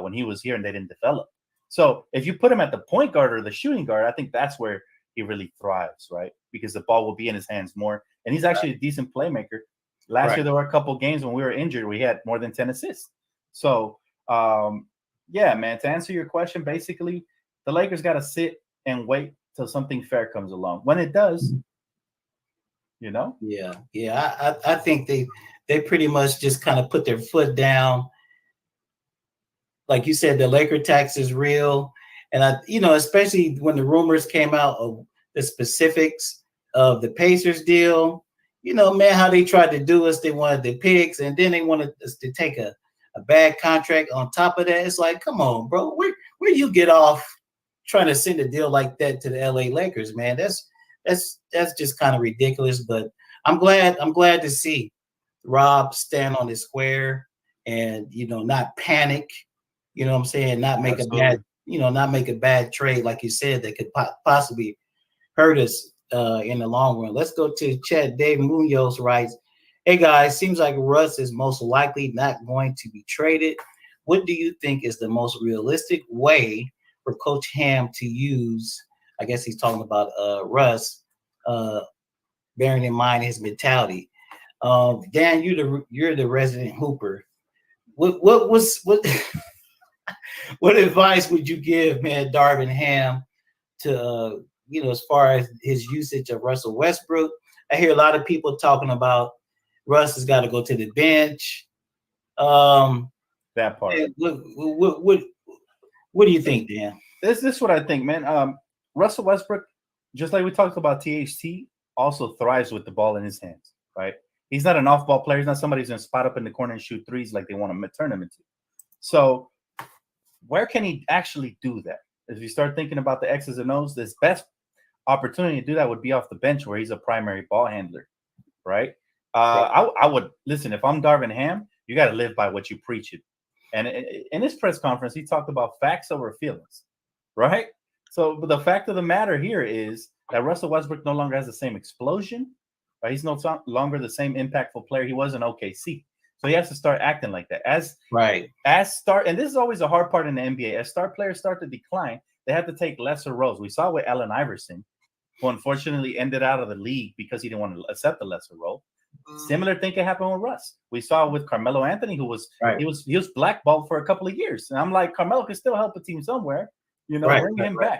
when he was here and they didn't develop. So if you put him at the point guard or the shooting guard, I think that's where he really thrives, right? Because the ball will be in his hands more. And he's actually a decent playmaker. Last year, there were a couple games when we were injured, we had more than 10 assists. So, yeah, man, to answer your question, basically, the Lakers got to sit and wait till something fair comes along. When it does, Yeah. I think they pretty much just kind of put their foot down. Like you said, the Laker tax is real. And especially when the rumors came out of the specifics of the Pacers deal, man, how they tried to do us, they wanted the picks, and then they wanted us to take a bad contract on top of that. It's like, come on, bro, where you get off trying to send a deal like that to the LA Lakers, man? That's just kind of ridiculous. But I'm glad to see Rob stand on his square and not panic. You know what I'm saying? Not make not make a bad trade, like you said, that could possibly hurt us in the long run. Let's go to chat. Dave Munoz writes, Hey guys, seems like Russ is most likely not going to be traded. What do you think is the most realistic way for Coach Ham to use? I guess he's talking about Russ, bearing in mind his mentality. Dan, you're the resident hooper. What what advice would you give, man, Darvin Ham, to as far as his usage of Russell Westbrook? I hear a lot of people talking about Russ has got to go to the bench. That part. What do you think, Dan? This is what I think, man. Russell Westbrook, just like we talked about THT, also thrives with the ball in his hands, right? He's not an off-ball player. He's not somebody who's going to spot up in the corner and shoot threes like they want to turn him into. So where can he actually do that? If you start thinking about the X's and O's, this best opportunity to do that would be off the bench where he's a primary ball handler, right? I would listen. If I'm Darvin Ham, you got to live by what you preach it. And in his press conference, he talked about facts over feelings, right? So, but the fact of the matter here is that Russell Westbrook no longer has the same explosion, right? He's no longer the same impactful player he was in OKC. So he has to start acting like that. And this is always a hard part in the NBA. As star players start to decline, they have to take lesser roles. We saw with Allen Iverson, who unfortunately ended out of the league because he didn't want to accept the lesser role. Similar thing can happen with Russ. We saw with Carmelo Anthony, who was he was blackballed for a couple of years. And I'm like, Carmelo can still help a team somewhere, bring him back.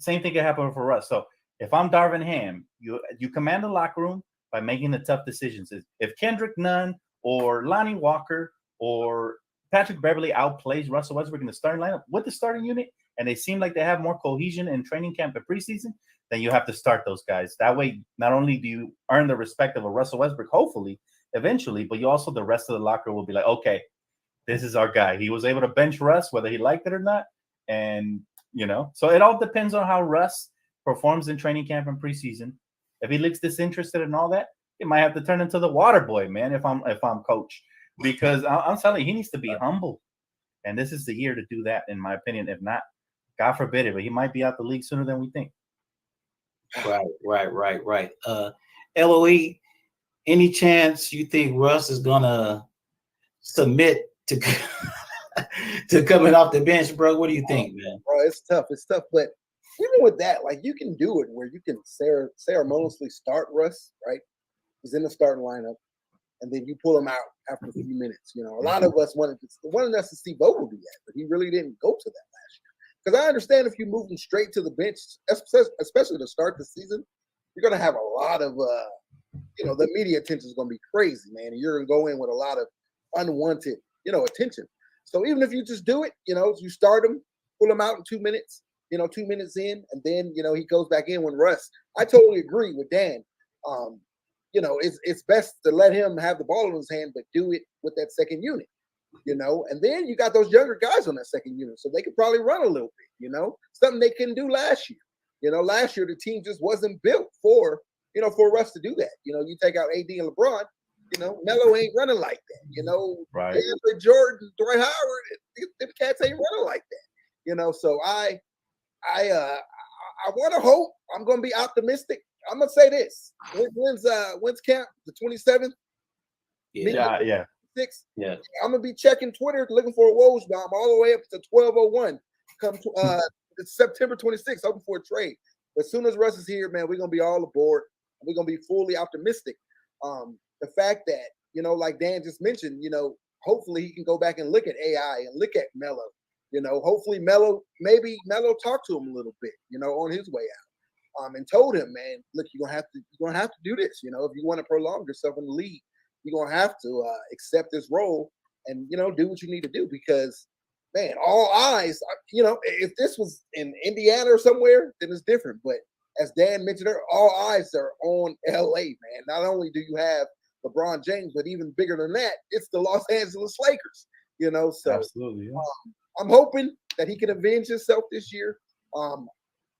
Same thing can happen for Russ. So if I'm Darvin Ham, you command the locker room by making the tough decisions. If Kendrick Nunn or Lonnie Walker or Patrick Beverly outplays Russell Westbrook in the starting lineup with the starting unit, and they seem like they have more cohesion in training camp and preseason, then you have to start those guys. That way, not only do you earn the respect of a Russell Westbrook, hopefully, eventually, but you also, the rest of the locker will be like, okay, this is our guy. He was able to bench Russ, whether he liked it or not. And, so it all depends on how Russ performs in training camp and preseason. If he looks disinterested and all that, he might have to turn into the water boy, man, if I'm coach. Because I'm telling you, he needs to be humble. And this is the year to do that, in my opinion. If not, God forbid it, but he might be out the league sooner than we think. Right. LOE, any chance you think Russ is gonna submit to to coming off the bench, bro? What do you think, man? Bro, it's tough. But even with that, like, you can do it where you can ceremoniously start Russ, right? He's in the starting lineup, and then you pull him out after a few minutes. A lot of us wanted us to see Vogel do that, but he really didn't go to that last year. Because I understand if you move him straight to the bench, especially to start the season, you're going to have a lot of, the media attention is going to be crazy, man. And you're going to go in with a lot of unwanted, attention. So even if you just do it, you start him, pull him out in 2 minutes, 2 minutes in, and then, he goes back in when Russ. I totally agree with Dan. It's best to let him have the ball in his hand, but do it with that second unit. And then you got those younger guys on that second unit, so they could probably run a little bit, something they couldn't do last year. Last year the team just wasn't built for Russ to do that. You take out AD and LeBron, Melo ain't running like that. Right. Andre Jordan, Dwight Howard, them cats ain't running like that. So I want to hope. I'm going to be optimistic. I'm going to say this. When's camp? The 27th? Yeah. 6. Yeah. I'm gonna be checking Twitter, looking for a Woj bomb all the way up to 12:01. Come to it's September 26th, hoping for a trade. But as soon as Russ is here, man, we're gonna be all aboard. We're gonna be fully optimistic. The fact that like Dan just mentioned, hopefully he can go back and look at AI and look at Melo. Hopefully Melo talked to him a little bit, on his way out. And told him, man, look, you're gonna have to do this. If you want to prolong yourself in the league, you're going to have to accept this role and, do what you need to do because, man, all eyes, if this was in Indiana or somewhere, then it's different. But as Dan mentioned, all eyes are on LA, man. Not only do you have LeBron James, but even bigger than that, it's the Los Angeles Lakers, So Absolutely, yeah. I'm hoping that he can avenge himself this year. I'm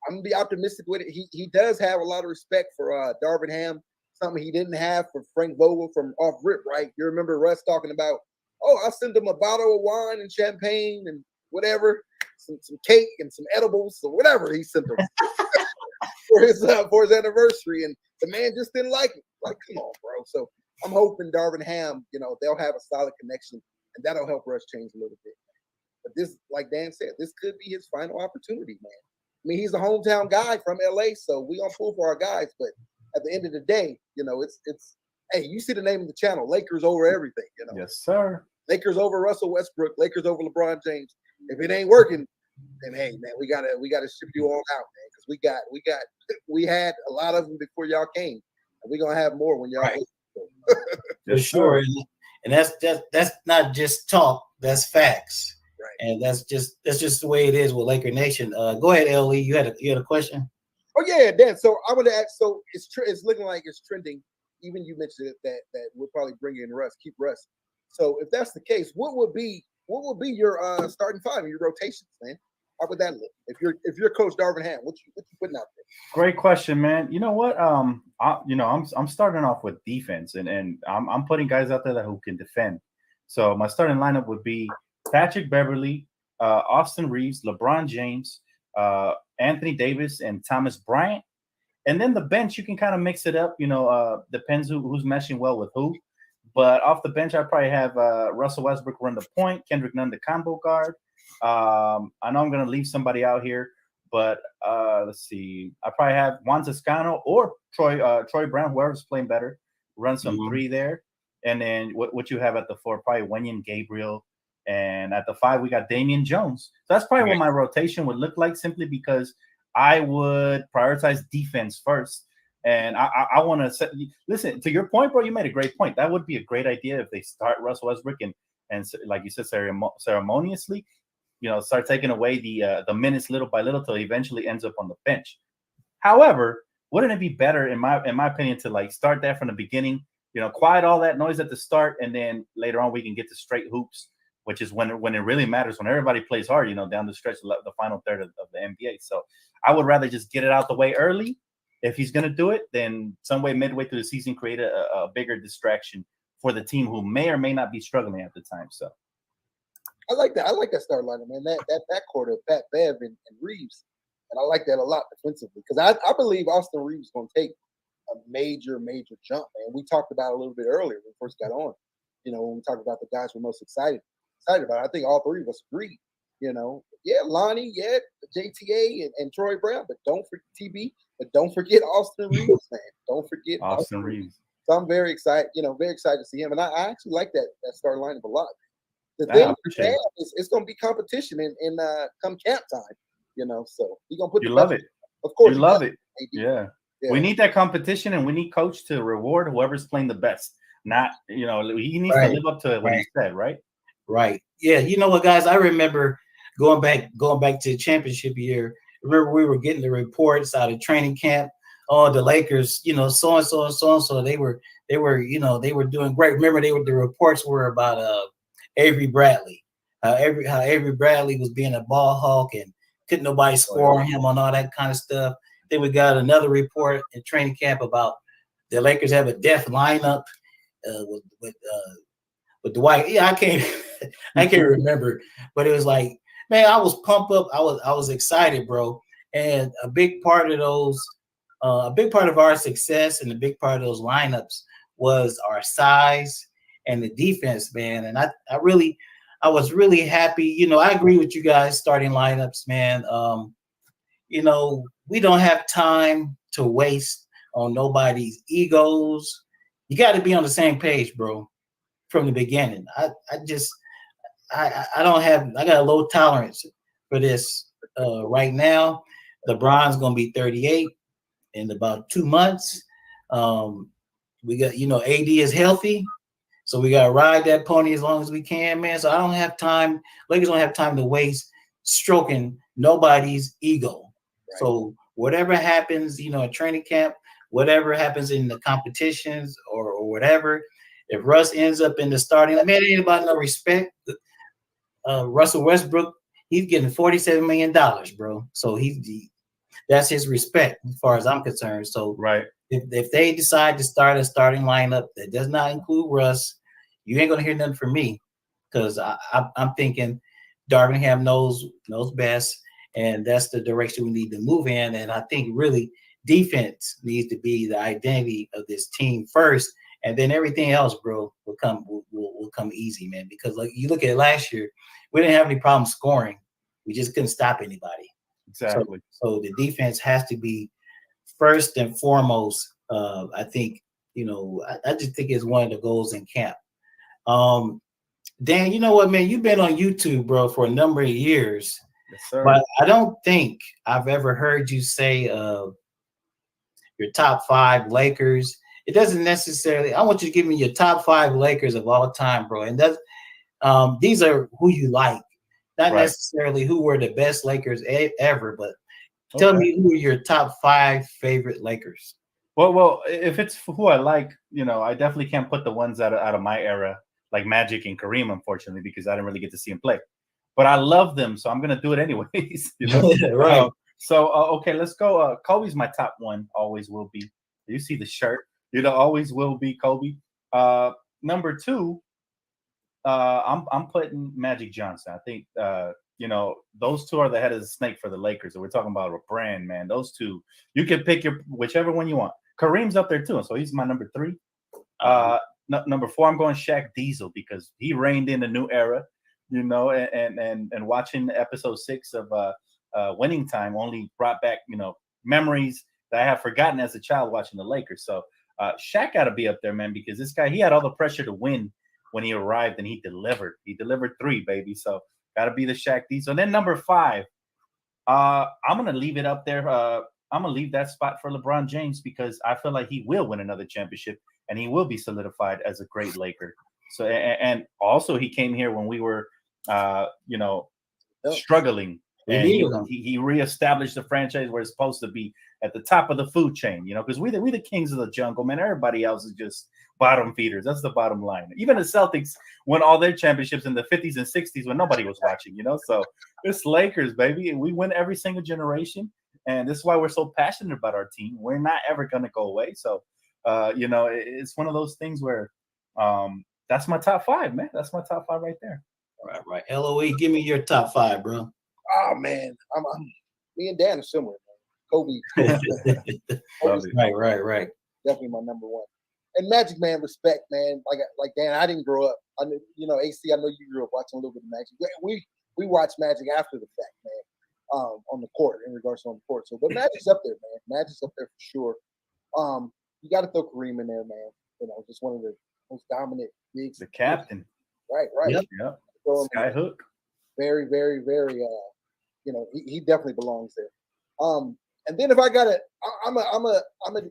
going to be optimistic with it. He does have a lot of respect for Darvin Ham. Something he didn't have for Frank Vogel from off rip, right? You remember Russ talking about, I sent him a bottle of wine and champagne and whatever, some cake and some edibles or whatever he sent him for his anniversary, and the man just didn't like it. Like, come on, bro. So I'm hoping Darvin Ham, they'll have a solid connection, and that'll help Russ change a little bit. But this, like Dan said, this could be his final opportunity, man. I mean, he's a hometown guy from LA, so we gonna pull for our guys. But at the end of the day, it's hey, you see the name of the channel, Lakers over everything. Yes, sir. Lakers over Russell Westbrook, Lakers over LeBron James. If it ain't working, then hey, man, we gotta ship you all out, man, because we had a lot of them before y'all came, and we're gonna have more when y'all. Right. Yes, For sure, sir. and that's not just talk, that's facts. Right. And that's just the way it is with Laker Nation. Go ahead, LE. You had a question? Oh yeah, Dan. So I want to ask. So it's looking like it's trending. Even you mentioned it, that we'll probably bring in Russ, keep Russ. So if that's the case, what would be your starting five and your rotations, man? How would that look? If you're Coach Darvin Ham, what you putting out there? Great question, man. You know what? I'm starting off with defense, and I'm putting guys out there who can defend. So my starting lineup would be Patrick Beverly, Austin Reeves, LeBron James, Anthony Davis, and Thomas Bryant. And then the bench, you can kind of mix it up. Depends who's meshing well with who. But off the bench, I probably have Russell Westbrook run the point, Kendrick Nunn the combo guard. I know I'm going to leave somebody out here, but let's see. I probably have Juan Toscano or Troy Brown, whoever's playing better, run some three there. And then what you have at the 4, probably Wenyan Gabriel. And at the 5, we got Damian Jones. So that's probably what my rotation would look like, simply because I would prioritize defense first. And I want to listen to your point, bro. You made a great point. That would be a great idea if they start Russell Westbrook and like you said, ceremoniously, start taking away the minutes little by little till he eventually ends up on the bench. However, wouldn't it be better, in my opinion, to like start that from the beginning? Quiet all that noise at the start, and then later on we can get to straight hoops, which is when it really matters, when everybody plays hard, down the stretch, the final third of the NBA. So I would rather just get it out the way early. If he's going to do it, then some way midway through the season, create a bigger distraction for the team who may or may not be struggling at the time. So I like that. I like that start lineup, man. That backcourt of Pat Bev and Reeves, and I like that a lot defensively, because I believe Austin Reeves is going to take a major jump, man. We talked about it a little bit earlier when we first got on. When we talked about the guys we're most excited about. I think all three of us agreed. Lonnie, JTA and Troy Brown, but don't forget TB, but don't forget Austin Reeves, man. Don't forget Austin Reeves. So I'm very excited, very excited to see him, and I actually like that starting lineup a lot. The thing is, it's going to be competition in come camp time, So you're going to put you love it, of course. You love it, yeah. We need that competition, and we need coach to reward whoever's playing the best. Not, he needs to live up to what he said, right? Right. Yeah. You know what, guys? I remember going back to the championship year. Remember, we were getting the reports out of training camp. Oh, the Lakers, so and so and so and so. They were doing great. Remember, the reports were about Avery Bradley. How Avery Bradley was being a ball hawk and couldn't nobody score on him on all that kind of stuff. Then we got another report in training camp about the Lakers have a death lineup with Dwight. Yeah, I can't remember, but it was like, man, I was pumped up. I was excited, bro. And a big part of our success and a big part of those lineups was our size and the defense, man. And I was really happy. I agree with you guys starting lineups, man. We don't have time to waste on nobody's egos. You got to be on the same page, bro, from the beginning. I got a low tolerance for this right now. LeBron's going to be 38 in about 2 months. We got, AD is healthy. So we got to ride that pony as long as we can, man. So I don't have time. Lakers don't have time to waste stroking nobody's ego. Right. So whatever happens, at training camp, whatever happens in the competitions or whatever, if Russ ends up in the starting, man, it ain't about no respect. Russell Westbrook, he's getting $47 million, bro. So that's his respect as far as I'm concerned. So right. If they decide to start a starting lineup that does not include Russ, you ain't gonna hear nothing from me, because I'm thinking Darvin Ham knows best, and that's the direction we need to move in. And I think really defense needs to be the identity of this team first, and then everything else, bro, will come easy, man. Because like you look at it last year, we didn't have any problem scoring. We just couldn't stop anybody. Exactly. So the defense has to be first and foremost. I think I just think it's one of the goals in camp. Dan, you know what, man? You've been on YouTube, bro, for a number of years. Yes, sir. But I don't think I've ever heard you say your top 5 Lakers. It doesn't necessarily. I want you to give me your top 5 Lakers of all time, bro. And that's these are who you like, not necessarily who were the best Lakers ever, but tell me who are your top 5 favorite Lakers. Well, if it's who I like, I definitely can't put the ones out of my era, like Magic and Kareem, unfortunately, because I didn't really get to see him play. But I love them, so I'm gonna do it anyways. Right. Okay, let's go. Kobe's my top one, always will be. You see the shirt, always will be Kobe. Number 2, I'm putting Magic Johnson. I think those two are the head of the snake for the Lakers. And we're talking about a brand, man. Those two, you can pick whichever one you want. Kareem's up there too, so he's my number 3. Number 4, I'm going Shaq Diesel because he reigned in a new era, and watching episode 6 of Winning Time only brought back memories that I have forgotten as a child watching the Lakers. So Shaq got to be up there, man, because this guy, he had all the pressure to win when he arrived, and he delivered. He delivered 3, baby. So got to be the Shaq Diesel. And then number 5, I'm gonna leave it up there. I'm gonna leave that spot for LeBron James because I feel like he will win another championship and he will be solidified as a great Laker. So and also he came here when we were struggling. And he reestablished the franchise where it's supposed to be at the top of the food chain, because we the kings of the jungle, man. Everybody else is just bottom feeders. That's the bottom line. Even the Celtics won all their championships in the 50s and 60s when nobody was watching, So it's Lakers, baby. And we win every single generation. And this is why we're so passionate about our team. We're not ever going to go away. So, it's one of those things where that's my top 5, man. That's my top 5 right there. Right. LOE, give me your top 5, bro. Oh man, me and Dan are similar. Man. Kobe. Right. Definitely my number 1. And Magic, man, respect, man. Like Dan, I didn't grow up. I knew, AC. I know you grew up watching a little bit of Magic. We watched Magic after the fact, man. On the court, in regards to on the court. So, but Magic's up there, man. Magic's up there for sure. You got to throw Kareem in there, man. Just one of the most dominant bigs. The captain. Right. Yep. Sky Hook. Very, very, very. He definitely belongs there. And then if I gotta, I'm gonna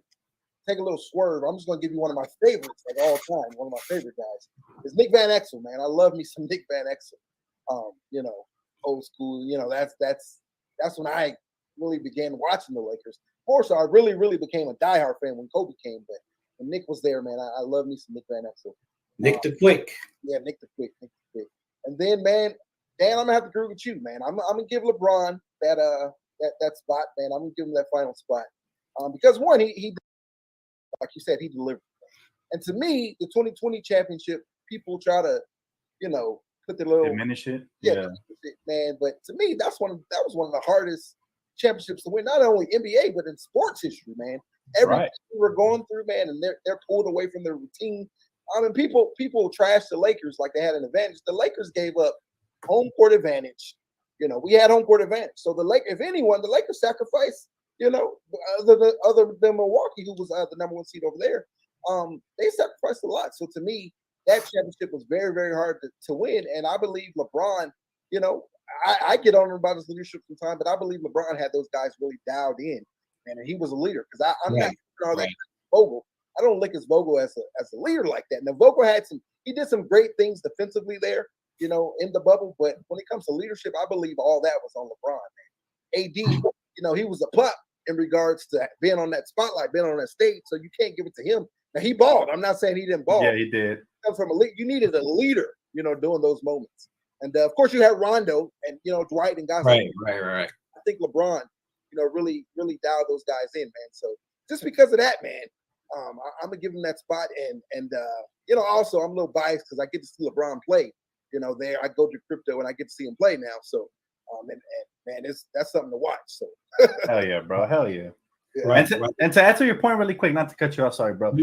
take a little swerve. I'm just gonna give you one of my favorites of all time. One of my favorite guys is Nick Van Exel, man. I love me some Nick Van Exel. Old school. That's when I really began watching the Lakers. Of course, I really, really became a diehard fan when Kobe came, but when Nick was there, man, I love me some Nick Van Exel. Nick the Quick. Yeah, Nick the Quick. And then, man, Dan, I'm gonna have to agree with you, man. I'm gonna give LeBron that spot, man. I'm gonna give him that final spot because one, he like you said, he delivered. And to me, the 2020 championship, people try to, put the little diminish it. Yeah, man. But to me, that was one of the hardest championships to win, not only NBA but in sports history, man. Everything we were going through, man, and they're pulled away from their routine. I mean, people trash the Lakers like they had an advantage. The Lakers gave up home court advantage. We had home court advantage. So the Lakers sacrificed. Other than Milwaukee, who was the number 1 seed over there, they sacrificed a lot. So to me, that championship was very, very hard to win. And I believe LeBron, I get on him about his leadership sometimes, but I believe LeBron had those guys really dialed in, and he was a leader. Because I'm not all that Vogel. I don't look at Vogel as a leader like that. Now Vogel he did some great things defensively there, in the bubble. But when it comes to leadership, I believe all that was on LeBron, man. AD, he was a pup in regards to being on that spotlight, being on that stage. So you can't give it to him. Now he balled. I'm not saying he didn't ball. Yeah, he did. From you needed a leader, during those moments. And of course you had Rondo and Dwight and guys. Right. I think LeBron, really, really dialed those guys in, man. So just because of that, man, I'm gonna give him that spot. And also I'm a little biased because I get to see LeBron play. There I go to crypto and I get to see him play now. So and man, that's something to watch. So hell yeah, bro. Hell yeah. Right. And to answer your point really quick, not to cut you off, sorry, bro.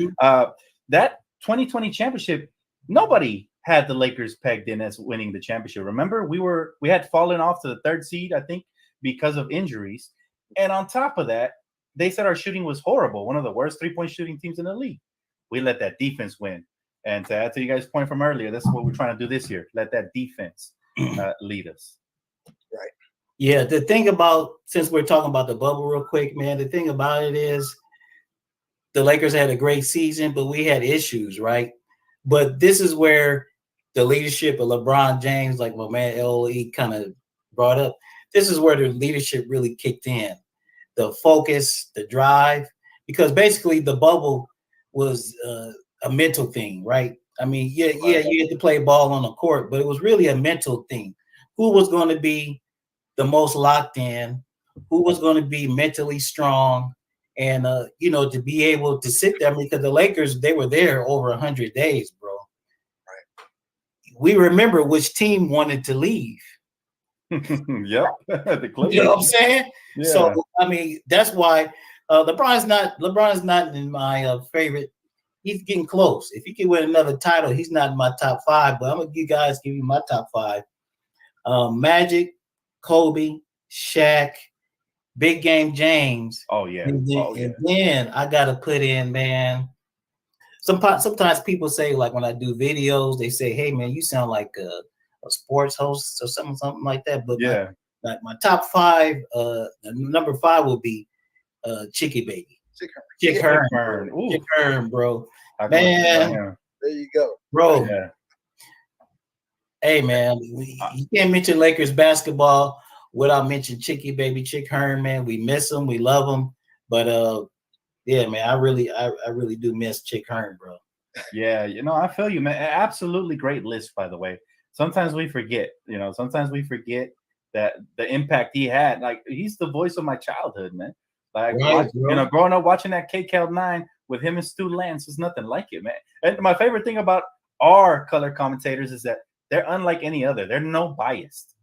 That 2020 championship, nobody had the Lakers pegged in as winning the championship. Remember, we had fallen off to the 3rd seed, I think, because of injuries. And on top of that, they said our shooting was horrible, one of the worst 3-point shooting teams in the league. We let that defense win. And to add to you guys' point from earlier, that's what we're trying to do this year. Let that defense lead us. Right. Yeah, the thing about, since we're talking about the bubble real quick, man, the thing about it is the Lakers had a great season, but we had issues, right? But this is where the leadership of LeBron James, like my man LOE kind of brought up, this is where the leadership really kicked in. The focus, the drive, because basically the bubble was a mental thing, right? I mean, you had to play ball on the court, but it was really a mental thing. Who was going to be the most locked in? Who was going to be mentally strong? And to be able to sit there, because the Lakers, they were there over 100 days, bro. Right. We remember which team wanted to leave. Yep. The Clippers. You know what I'm saying? Yeah. So I mean, that's why LeBron's not in my favorite. He's getting close. If he can win another title, he's not in my top 5. But I'm gonna give you my top 5. Magic, Kobe, Shaq, Big Game James. Oh yeah. And then I gotta put in, man. Sometimes people say, like when I do videos, they say, "Hey man, you sound like a sports host or something like that." But yeah, my top 5, number 5 will be Chicky Baby. Chick Hearn. Chick Hearn, bro. Man, there you go, bro. Yeah. Hey man, you can't mention Lakers basketball without mentioning Chicky Baby, Chick Hearn, man. We miss him, we love him, but yeah, man, I really do miss Chick Hearn, bro. Yeah, I feel you, man. Absolutely great list, by the way. Sometimes we forget, that the impact he had. Like, he's the voice of my childhood, man. Like, growing up watching that KCAL9 with him and Stu Lance was nothing like it, man. And my favorite thing about our color commentators is that they're unlike any other. They're no biased.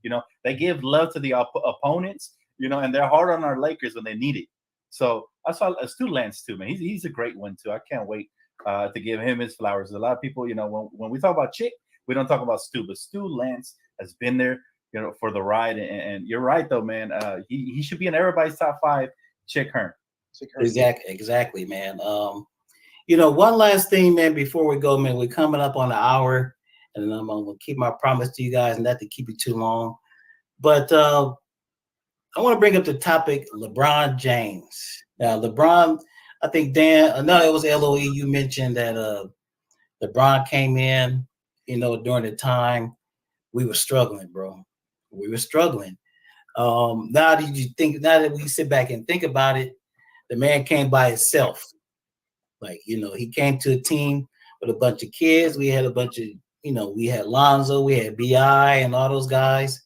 They give love to the opponents, and they're hard on our Lakers when they need it. So I saw Stu Lance too, man. He's a great one too. I can't wait to give him his flowers. A lot of people, when we talk about Chick, we don't talk about Stu, but Stu Lance has been there, for the ride. And you're right though, man. He should be in everybody's top 5. Chick Hearn. Exactly, man. One last thing, man, before we go, man, we're coming up on an hour, and I'm gonna keep my promise to you guys, not to keep it too long. But I want to bring up the topic LeBron James. Now, LeBron, I think Dan, no, it was LOE. You mentioned that LeBron came in, during the time we were struggling, bro. We were struggling. Now that we sit back and think about it, the man came by himself. Like, he came to a team with a bunch of kids. We had a bunch of, we had Lonzo, we had BI and all those guys.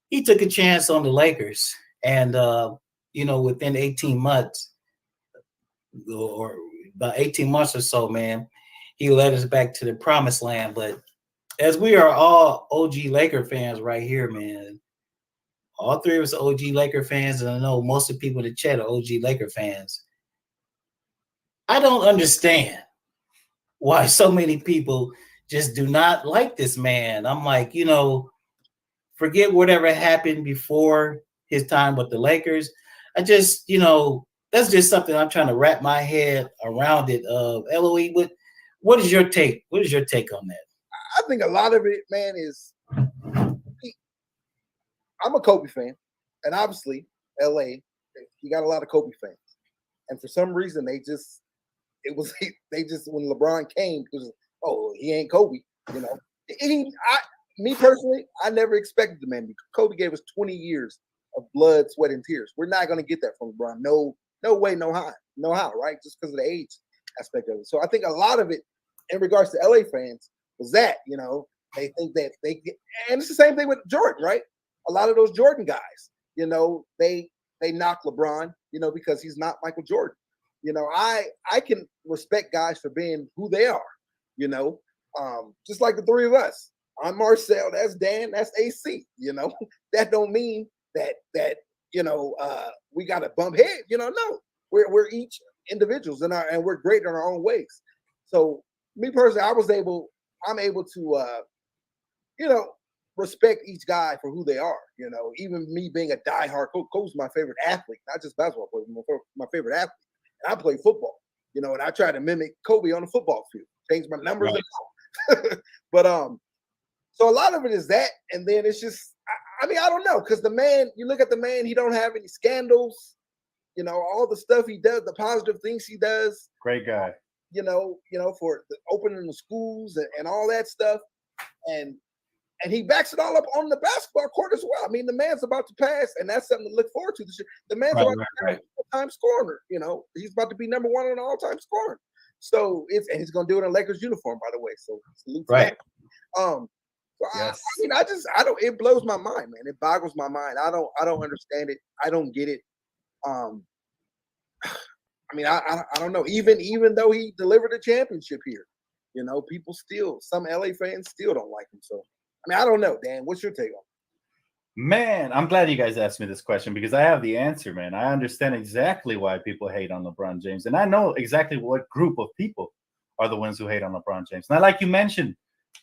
He took a chance on the Lakers, and within 18 months or about 18 months or so, man, he led us back to the promised land. But as we are all OG Laker fans right here, man, all 3 of us are OG Laker fans, and I know most of the people in the chat are OG Laker fans. I don't understand why so many people just do not like this man. I'm like, forget whatever happened before his time with the Lakers. I just, that's just something I'm trying to wrap my head around it. LOE, what is your take? What is your take on that? I think a lot of it, man, is I'm a Kobe fan, and obviously LA, you got a lot of Kobe fans, and for some reason they just when LeBron came, it was, oh, he ain't Kobe, me personally, I never expected the man, because Kobe gave us 20 years of blood, sweat, and tears. We're not going to get that from LeBron. No way, no how, right? Just because of the age aspect of it. So I think a lot of it, in regards to LA fans, was that, they think that and it's the same thing with Jordan, right? A lot of those Jordan guys, they knock LeBron, because he's not Michael Jordan. I can respect guys for being who they are, just like the 3 of us. I'm Marcel, that's Dan, that's AC, that don't mean that we got to bump heads. No, we're each individuals and we're great in our own ways. So me personally, I'm able to, respect each guy for who they are. Even me being a diehard coach. Coach is my favorite athlete, not just basketball player, my favorite athlete. And I play football, and I try to mimic Kobe on the football field, change my numbers and all. But so a lot of it is that, and then it's just, I don't know, because the man, you look at the man, he don't have any scandals. All the stuff he does, the positive things he does. Great guy. For the opening the schools and all that stuff, and he backs it all up on the basketball court as well. The man's about to pass, and that's something to look forward to this year. The man's about to be all-time scorer. He's about to be number one on all-time scoring. So and he's going to do it in a Lakers uniform, by the way. So salute to that. Yes. I don't. It blows my mind, man. It boggles my mind. I don't understand it. I don't get it. I don't know. Even though he delivered a championship here, people still, some LA fans still don't like him. So, I don't know, Dan. What's your take on it? Man, I'm glad you guys asked me this question because I have the answer, man. I understand exactly why people hate on LeBron James, and I know exactly what group of people are the ones who hate on LeBron James. Now, like you mentioned,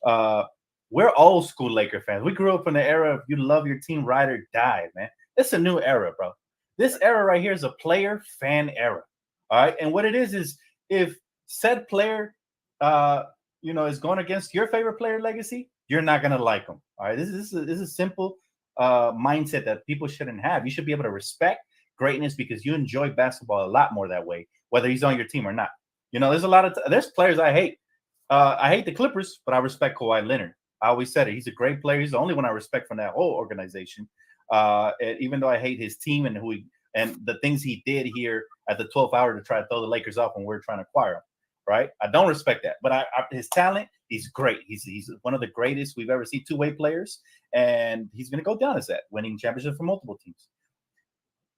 we're old school Laker fans. We grew up in the era of you love your team, ride or die, man. It's a new era, bro. This era right here is a player fan era. All right. And what it is if said player, is going against your favorite player legacy, you're not going to like them. All right. This is a simple mindset that people shouldn't have. You should be able to respect greatness because you enjoy basketball a lot more that way, whether he's on your team or not. There's players I hate. I hate the Clippers, but I respect Kawhi Leonard. I always said it. He's a great player. He's the only one I respect from that whole organization. Even though I hate his team and and the things he did here at the 12th hour to try to throw the Lakers off when we're trying to acquire him, right? I don't respect that, but his talent, he's great. He's one of the greatest we've ever seen two-way players, and he's going to go down as that, winning championships for multiple teams.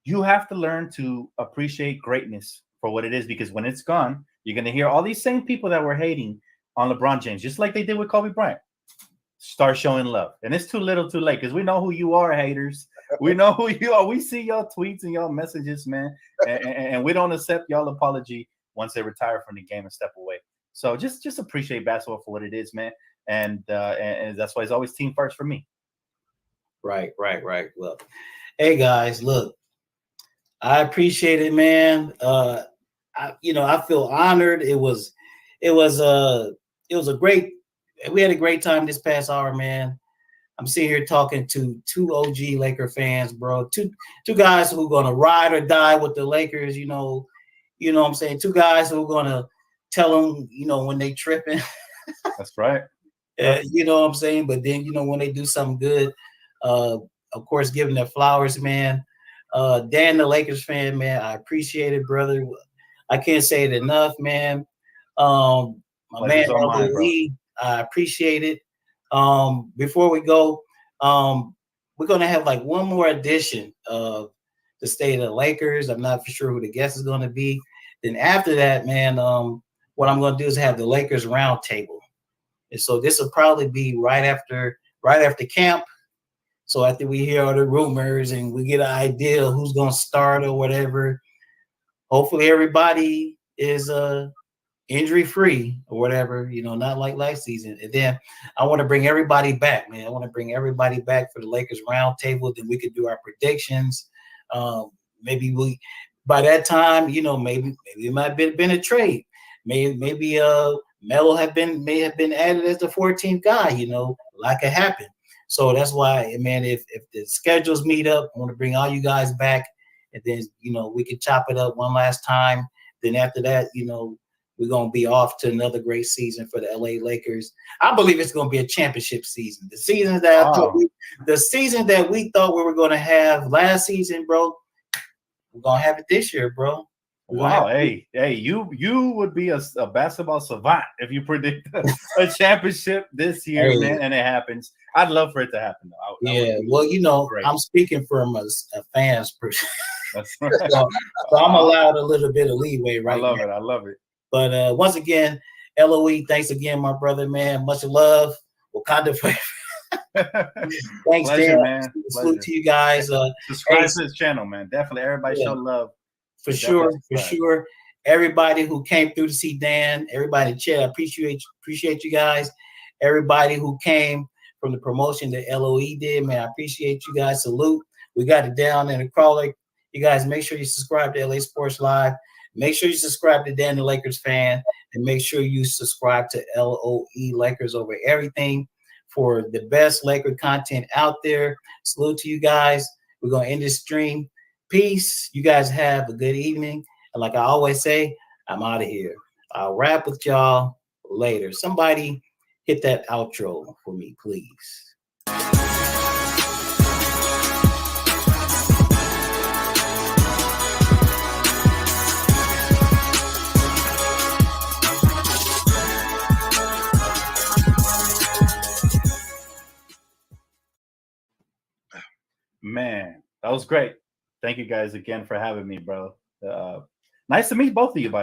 You have to learn to appreciate greatness for what it is, because when it's gone, you're going to hear all these same people that were hating on LeBron James, just like they did with Kobe Bryant, start showing love. And it's too little too late, because we know who you are, haters. We know who you are. We see y'all tweets and y'all messages, man. And we don't accept y'all apology once they retire from the game and step away. So just appreciate basketball for what it is, man. And that's why it's always team first for me. Right. Well, hey guys, look, I appreciate it, man. I feel honored. It was a great. We had a great time this past hour, man. I'm sitting here talking to two OG Laker fans, bro. Two guys who are gonna ride or die with the Lakers. You know what I'm saying? Two guys who are gonna tell them, when they tripping. That's right. You know what I'm saying? But then, when they do something good, of course, giving their flowers, man. Dan, the Lakers fan, man, I appreciate it, brother. I can't say it enough, man. My man, Lee, I appreciate it. Before we go, we're going to have like one more edition of the State of the Lakers. I'm not for sure who the guest is going to be. Then after that, man, what I'm going to do is have the Lakers roundtable. And so this will probably be right after camp. So after we hear all the rumors and we get an idea of who's going to start or whatever, hopefully everybody is injury-free or whatever, not like last season. And then I want to bring everybody back, man. I want to bring everybody back for the Lakers roundtable. Then we could do our predictions. Maybe by that time, maybe it might have been a trade. Maybe Melo may have been added as the 14th guy, like it happened. So that's why, man, if the schedules meet up, I want to bring all you guys back, and then, we can chop it up one last time. Then after that, we're going to be off to another great season for the LA Lakers. I believe it's going to be a championship season. The season that we thought we were going to have last season, bro, we're going to have it this year, bro. Wow, hey, you would be a basketball savant if you predict a championship this year, man, and it happens. I'd love for it to happen, though. Great. I'm speaking from a fan's perspective. That's right. So I'm allowed a little bit of leeway right now. I love it. But once again, LOE, thanks again, my brother, man. Much love. Wakanda forever. Thanks, Pleasure, Dan. man. Salute Pleasure. to you guys. Subscribe Hey, to this channel, man. Definitely, everybody Yeah. show love. for Definitely sure, for subscribe. sure. Everybody who came through to see Dan, everybody in chat, I appreciate you guys. Everybody who came from the promotion that LOE did, man, I appreciate you guys. Salute. We got it down in the crawler. You guys make sure you subscribe to LA Sports Live. Make sure you subscribe to Dan the Lakers Fan, and make sure you subscribe to LOE Lakers over everything for the best Laker content out there. Salute to you guys. We're gonna end this stream. Peace. You guys have a good evening. And like I always say, I'm out of here. I'll wrap with y'all later. Somebody hit that outro for me, please. Man, that was great. Thank you guys again for having me, bro. Nice to meet both of you, by